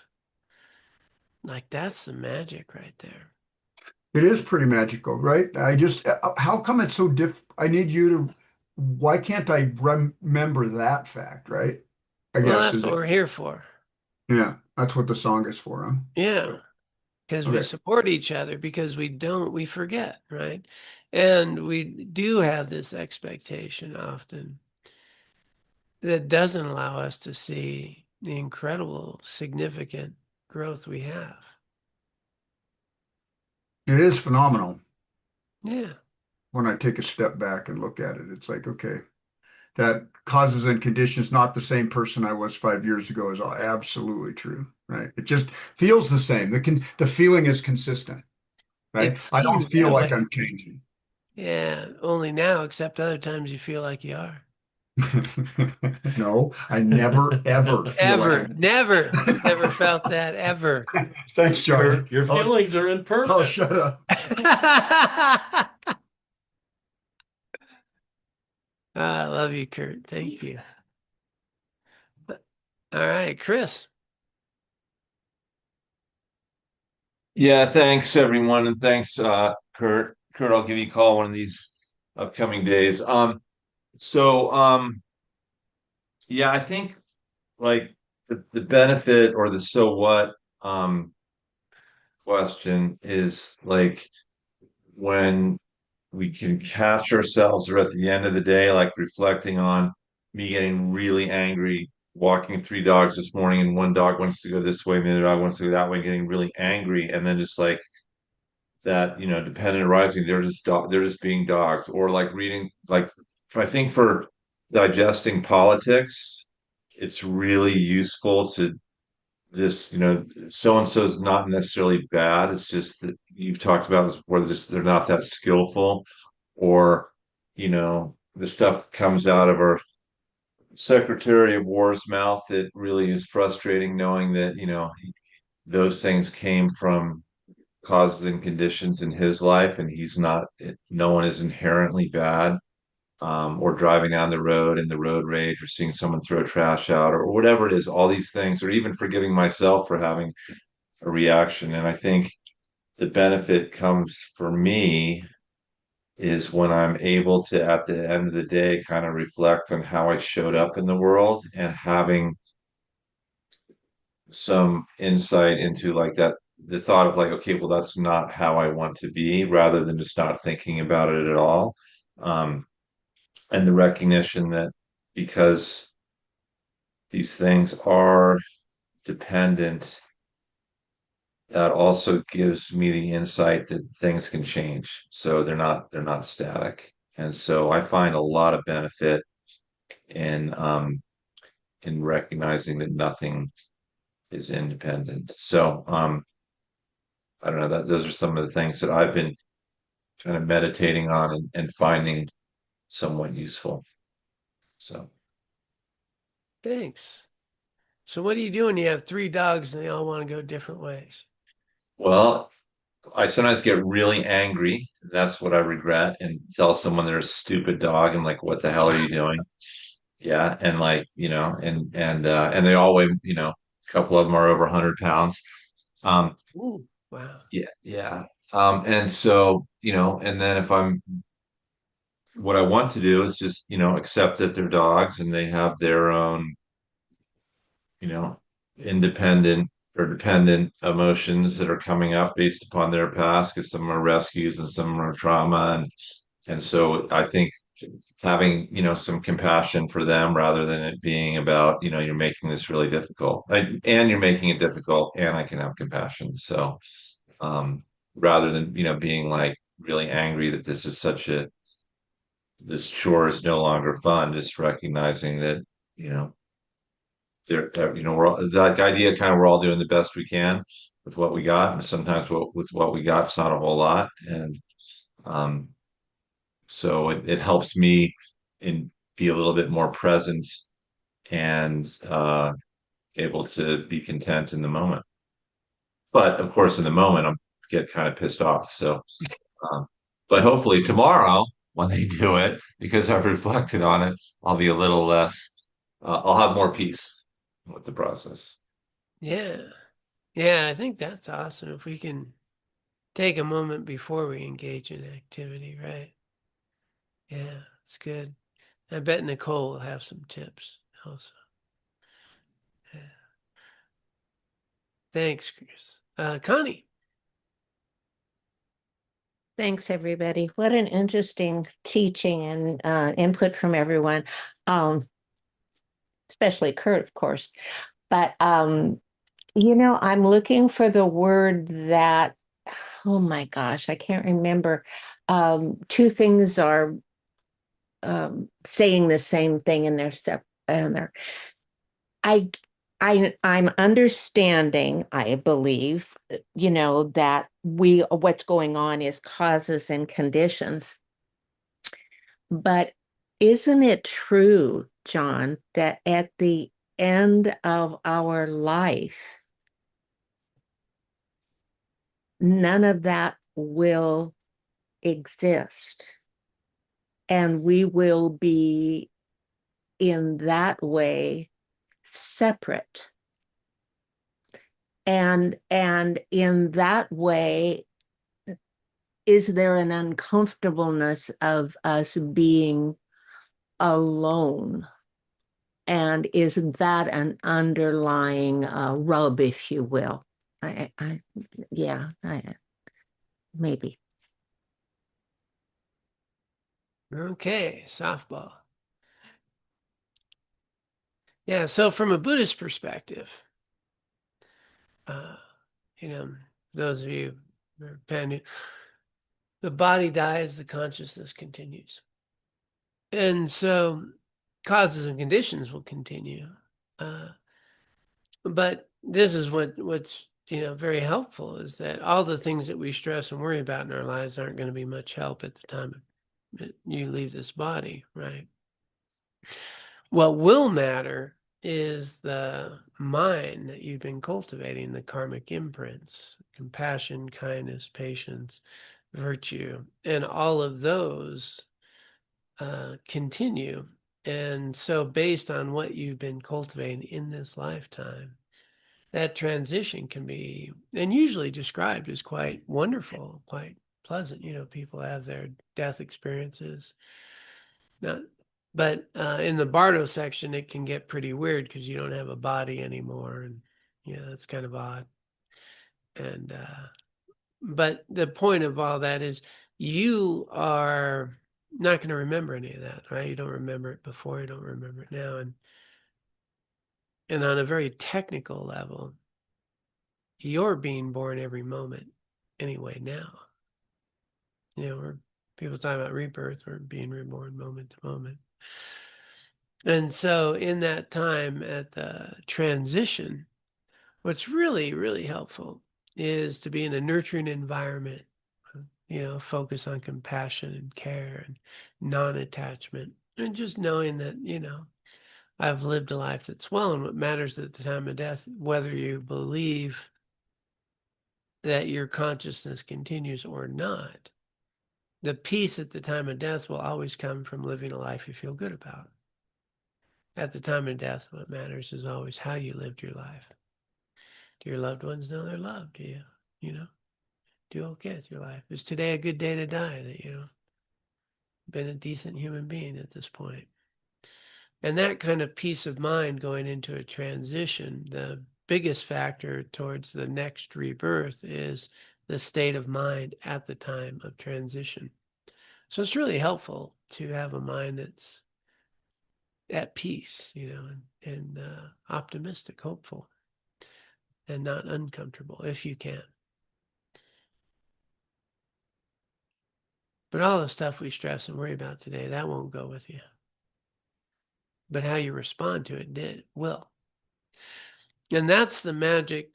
Like, that's the magic right there. It is pretty magical, right? How come it's so I need you to, why can't I remember that fact, right? I Well, guess that's is what it, we're here for. yeah, that's what the song is for, huh? Yeah. Because we Okay. support each other, because we forget, right? And we do have this expectation often that doesn't allow us to see the incredible, significant growth we have. It is phenomenal Yeah. when I take a step back and look at it. It's like, okay, that causes and conditions not the same person I was 5 years ago is absolutely true, right? It just feels the same. The feeling is consistent, right? It I don't seems feel that like way. I'm changing. Yeah. Only now, except other times you feel like you are. No, I never ever feel like Ever. Never felt that ever. Thanks, John. Your feelings are I'll impermanent. shut up. I love you, Kurt. Thank you. All right, Chris. Yeah, thanks everyone, and thanks, Kurt. Kurt, I'll give you a call one of these upcoming days. Yeah, I think like the benefit or the so what um question is like when we can catch ourselves or at the end of the day, like reflecting on me getting really angry, walking three dogs this morning, and one dog wants to go this way, and the other dog wants to go that way, getting really angry, and then just like that, dependent arising, they're just being dogs, or like reading, like I think for digesting politics, it's really useful to this, so and so is not necessarily bad. It's just that you've talked about this before, they're not that skillful, or the stuff comes out of our Secretary of War's mouth that really is frustrating, knowing that those things came from causes and conditions in his life, and no one is inherently bad. Or driving down the road in the road rage, or seeing someone throw trash out, or whatever it is, all these things, or even forgiving myself for having a reaction. And I think the benefit comes for me is when I'm able to, at the end of the day, kind of reflect on how I showed up in the world, and having some insight into like that, the thought of like, okay, well, that's not how I want to be, rather than just not thinking about it at all. Um, and the recognition that because these things are dependent, that also gives me the insight that things can change. So they're not static. And so I find a lot of benefit in recognizing that nothing is independent. So I don't know, that those are some of the things that I've been kind of meditating on, and finding somewhat useful. So Thanks. So what do you do when you have three dogs and they all want to go different ways? well, I sometimes get really angry. That's what I regret, and tell someone they're a stupid dog and like, what the hell are you doing? Yeah, and like, and they all weigh, a couple of them are over 100 pounds. Um, Ooh, wow. yeah, yeah. And so, and then if I'm what I want to do is just, accept that they're dogs and they have their own, you know, independent or dependent emotions that are coming up based upon their past, because some are rescues and some are trauma. And so I think having, some compassion for them, rather than it being about, you're making this really difficult, and you're making it difficult, and I can have compassion. So, um, rather than, being like really angry that this chore is no longer fun, just recognizing that, you know, that idea kind of, we're all doing the best we can with what we got. And sometimes with what we got, it's not a whole lot. And, um, so it helps me in be a little bit more present, and able to be content in the moment. But of course, in the moment, I'm get kind of pissed off. So, um, but hopefully tomorrow, when they do it, because I've reflected on it, I'll be a little less. I'll have more peace with the process. Yeah. Yeah, I think that's awesome if we can take a moment before we engage in activity, right? Yeah, it's good. I bet Nicole will have some tips also. Yeah. Thanks, Chris. Connie. Thanks, everybody. What an interesting teaching and input from everyone, especially Kurt, of course. But, I'm looking for the word that, oh my gosh, I can't remember. Two things are saying the same thing, and they're separate. I I'm understanding, I believe, that what's going on is causes and conditions. But isn't it true, John, that at the end of our life, none of that will exist? And we will be in that way separate. And in that way, is there an uncomfortableness of us being alone? And is that an underlying rub, if you will? Yeah, maybe. Okay, softball. Yeah, so from a Buddhist perspective, you know, those of you who are paying, the body dies, the consciousness continues. And so causes and conditions will continue. But this is what's very helpful, is that all the things that we stress and worry about in our lives aren't going to be much help at the time you leave this body, right? What will matter is the mind that you've been cultivating, the karmic imprints, compassion, kindness, patience, virtue, and all of those continue. And so based on what you've been cultivating in this lifetime, that transition can be, and usually described as quite wonderful, quite pleasant. People have their death experiences. But in the Bardo section, it can get pretty weird because you don't have a body anymore. And that's kind of odd. And, but the point of all that is you are not going to remember any of that, right? You don't remember it before, you don't remember it now. And on a very technical level, you're being born every moment anyway now. We're people talking about rebirth, we're being reborn moment to moment. And so in that time at the transition, what's really, really helpful is to be in a nurturing environment, focus on compassion and care and non-attachment, and just knowing that, I've lived a life that's well, and what matters at the time of death, whether you believe that your consciousness continues or not, the peace at the time of death will always come from living a life you feel good about. At the time of death, what matters is always how you lived your life. Do your loved ones know they're loved? Do you, do okay with your life? Is today a good day to die, that, been a decent human being at this point? And that kind of peace of mind going into a transition, the biggest factor towards the next rebirth is the state of mind at the time of transition. So it's really helpful to have a mind that's at peace, and optimistic, hopeful, and not uncomfortable if you can. But all the stuff we stress and worry about today, that won't go with you. But how you respond to it will. And that's the magic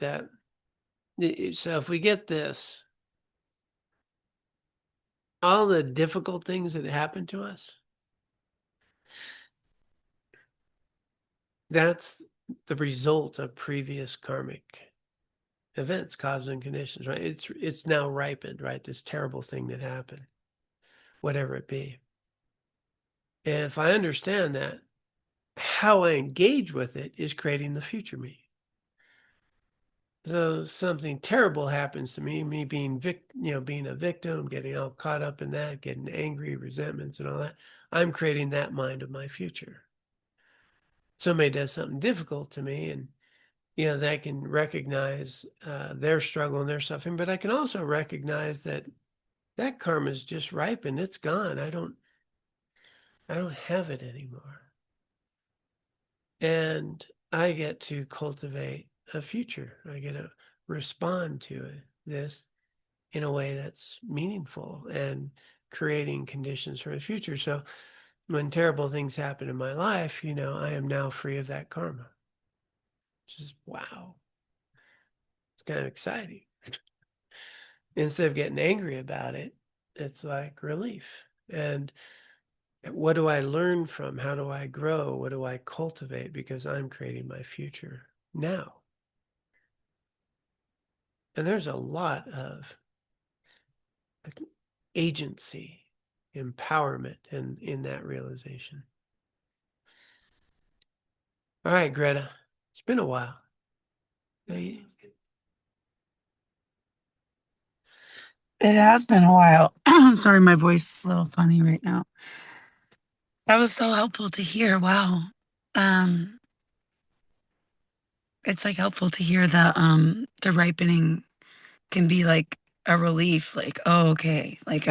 so if we get this, all the difficult things that happen to us, that's the result of previous karmic events, causes and conditions, right? It's now ripened, right? This terrible thing that happened, whatever it be. And if I understand that, how I engage with it is creating the future me. So something terrible happens to me being being a victim, getting all caught up in that, getting angry, resentments and all that, I'm creating that mind of my future. Somebody does something difficult to me, and that I can recognize their struggle and their suffering, but I can also recognize that karma is just ripened. It's gone. I don't have it anymore. And I get to cultivate a future. I get to respond to this in a way that's meaningful and creating conditions for the future. So when terrible things happen in my life, I am now free of that karma. Which is, wow. It's kind of exciting. Instead of getting angry about it, it's like relief. And what do I learn from? How do I grow? What do I cultivate? Because I'm creating my future now. And there's a lot of agency, empowerment in that realization. All right, Greta, it's been a while. It has been a while. Sorry, my voice is a little funny right now. That was so helpful to hear. Wow. Um, it's like helpful to hear the ripening can be like a relief, like, oh, okay. Like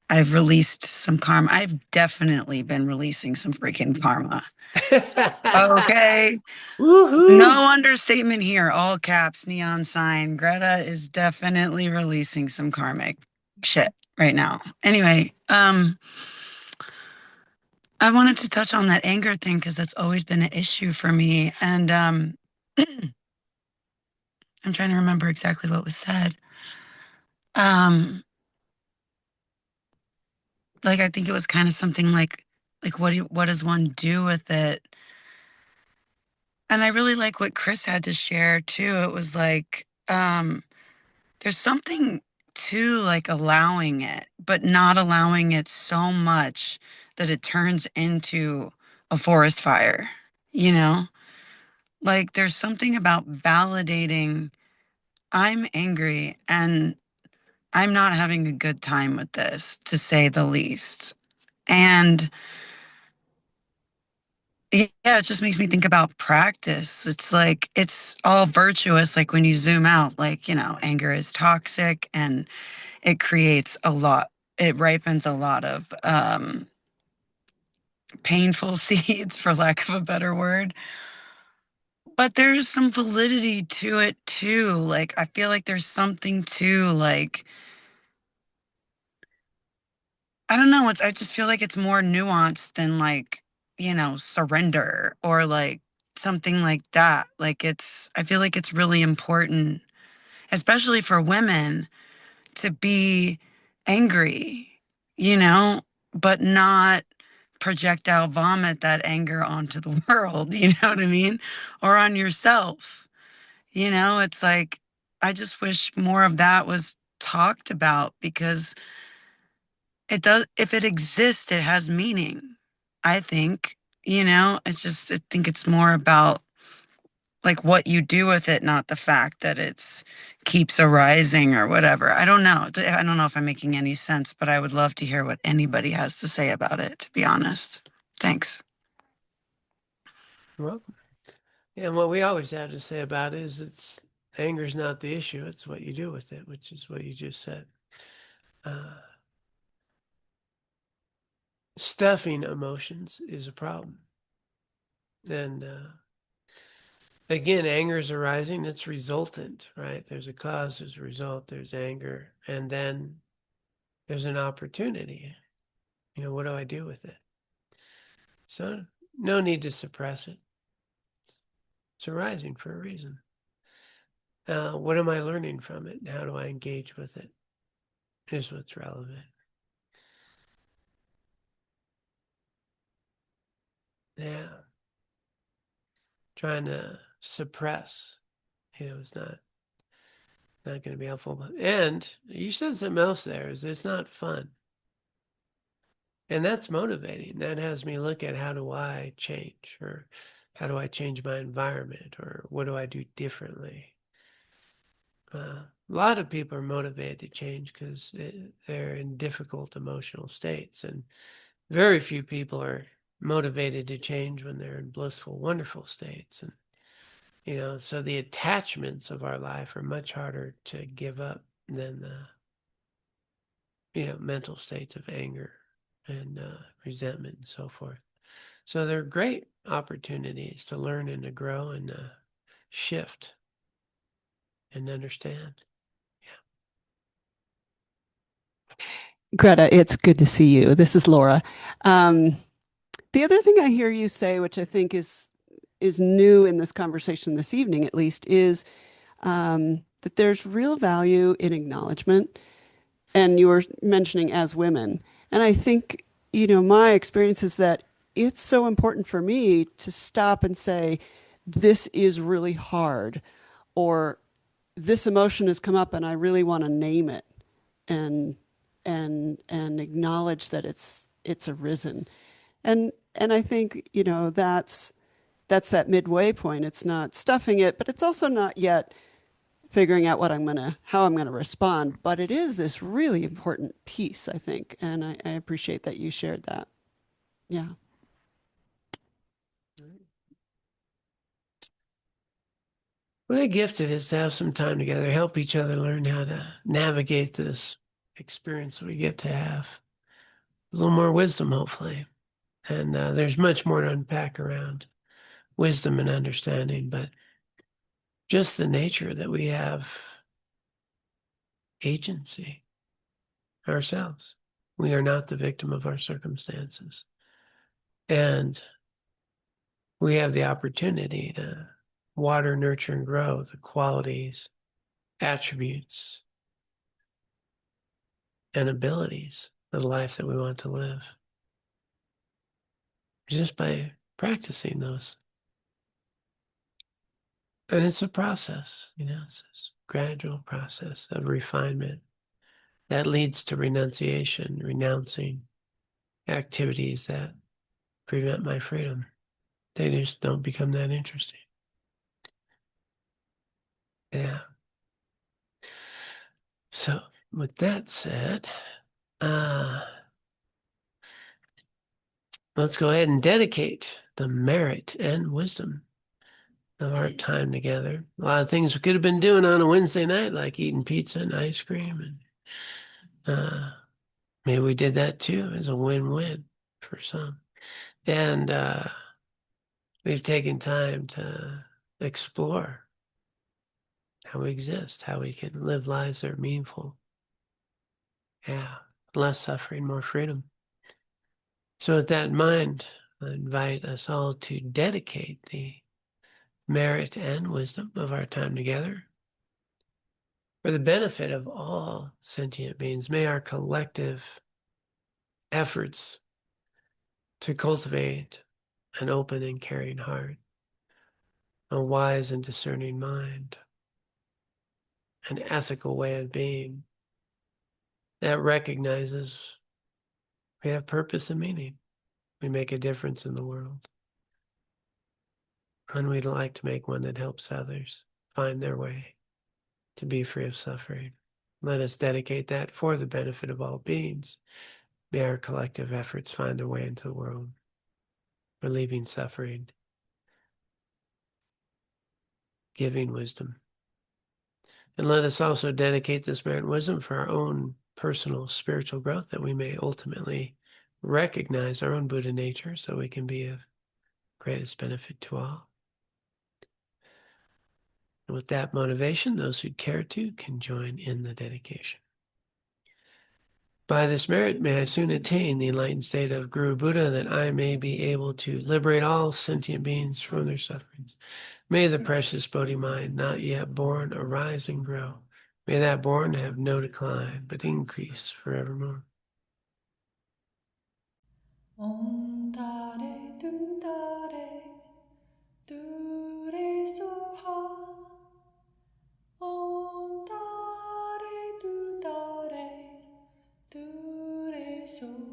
I've released some karma. I've definitely been releasing some freaking karma. Okay. Woohoo! No understatement here. All caps, neon sign. Greta is definitely releasing some karmic shit right now. Anyway, I wanted to touch on that anger thing because that's always been an issue for me. And I'm trying to remember exactly what was said. Um, like I think it was kind of something like what does one do with it? And I really like what Chris had to share too. It was like there's something to like allowing it, but not allowing it so much that it turns into a forest fire, you know? Like there's something about validating I'm angry and I'm not having a good time with this, to say the least. And yeah, it just makes me think about practice. It's like it's all virtuous, like when you zoom out, like, anger is toxic and it creates a lot, it ripens a lot of painful seeds, for lack of a better word. But there's some validity to it too. Like, I feel like there's something to like, I don't know. I just feel like it's more nuanced than like, surrender or like something like that. Like, I feel like it's really important, especially for women, to be angry, you know, but not projectile vomit that anger onto the world, you know what I mean? Or on yourself. It's like, I just wish more of that was talked about because it does, if it exists, it has meaning. I think, I think it's more about like what you do with it, not the fact that it's keeps arising or whatever. I don't know. I don't know if I'm making any sense, but I would love to hear what anybody has to say about it, to be honest. Thanks. Well, and what we always have to say about it is anger's not the issue. It's what you do with it, which is what you just said. Stuffing emotions is a problem. And again, anger is arising. It's resultant, right? There's a cause, there's a result, there's anger. And then there's an opportunity. What do I do with it? So no need to suppress it. It's arising for a reason. What am I learning from it? How do I engage with it? Is what's relevant. Yeah. Trying to suppress, it's not going to be helpful. And you said something else there, is it's not fun. And that's motivating. That has me look at how do I change, or how do I change my environment, or what do I do differently? A lot of people are motivated to change because they're in difficult emotional states, and very few people are motivated to change when they're in blissful, wonderful states. And so the attachments of our life are much harder to give up than the mental states of anger and resentment and so forth. So they're great opportunities to learn and to grow and shift and understand. Greta, it's good to see you. This is Laura. Um, the other thing I hear you say, which I think is new in this conversation this evening, at least, is that there's real value in acknowledgement. And you were mentioning as women. And I think, my experience is that it's so important for me to stop and say, this is really hard, or this emotion has come up and I really want to name it and and acknowledge that it's arisen. And I think, that's that midway point. It's not stuffing it, but it's also not yet figuring out how I'm gonna respond. But it is this really important piece, I think, and I appreciate that you shared that. Yeah. What a gift it is to have some time together, help each other learn how to navigate this experience we get to have. A little more wisdom, hopefully. And there's much more to unpack around wisdom and understanding, but just the nature that we have agency ourselves. We are not the victim of our circumstances. And we have the opportunity to water, nurture, and grow the qualities, attributes, and abilities of the life that we want to live just by practicing those. And it's a process, it's this gradual process of refinement that leads to renunciation, renouncing activities that prevent my freedom. They just don't become that interesting. Yeah. So with that said, let's go ahead and dedicate the merit and wisdom of our time together. A lot of things we could have been doing on a Wednesday night, like eating pizza and ice cream. And maybe we did that too as a win-win for some. And we've taken time to explore how we exist, how we can live lives that are meaningful. Yeah, less suffering, more freedom. So with that in mind, I invite us all to dedicate the merit and wisdom of our time together for the benefit of all sentient beings. May our collective efforts to cultivate an open and caring heart, a wise and discerning mind, an ethical way of being that recognizes we have purpose and meaning. We make a difference in the world. And we'd like to make one that helps others find their way to be free of suffering. Let us dedicate that for the benefit of all beings. May our collective efforts find their way into the world, relieving suffering, giving wisdom. And let us also dedicate this merit and wisdom for our own personal spiritual growth, that we may ultimately recognize our own Buddha nature so we can be of greatest benefit to all. And with that motivation, those who care to can join in the dedication. By this merit, may I soon attain the enlightened state of Guru Buddha, that I may be able to liberate all sentient beings from their sufferings. May the precious Bodhi mind, not yet born, arise and grow. May that born have no decline, but increase forevermore. Om Tare Tu Tare Tu Re Soha. Om Tare Tu Tare Tu Re Soha.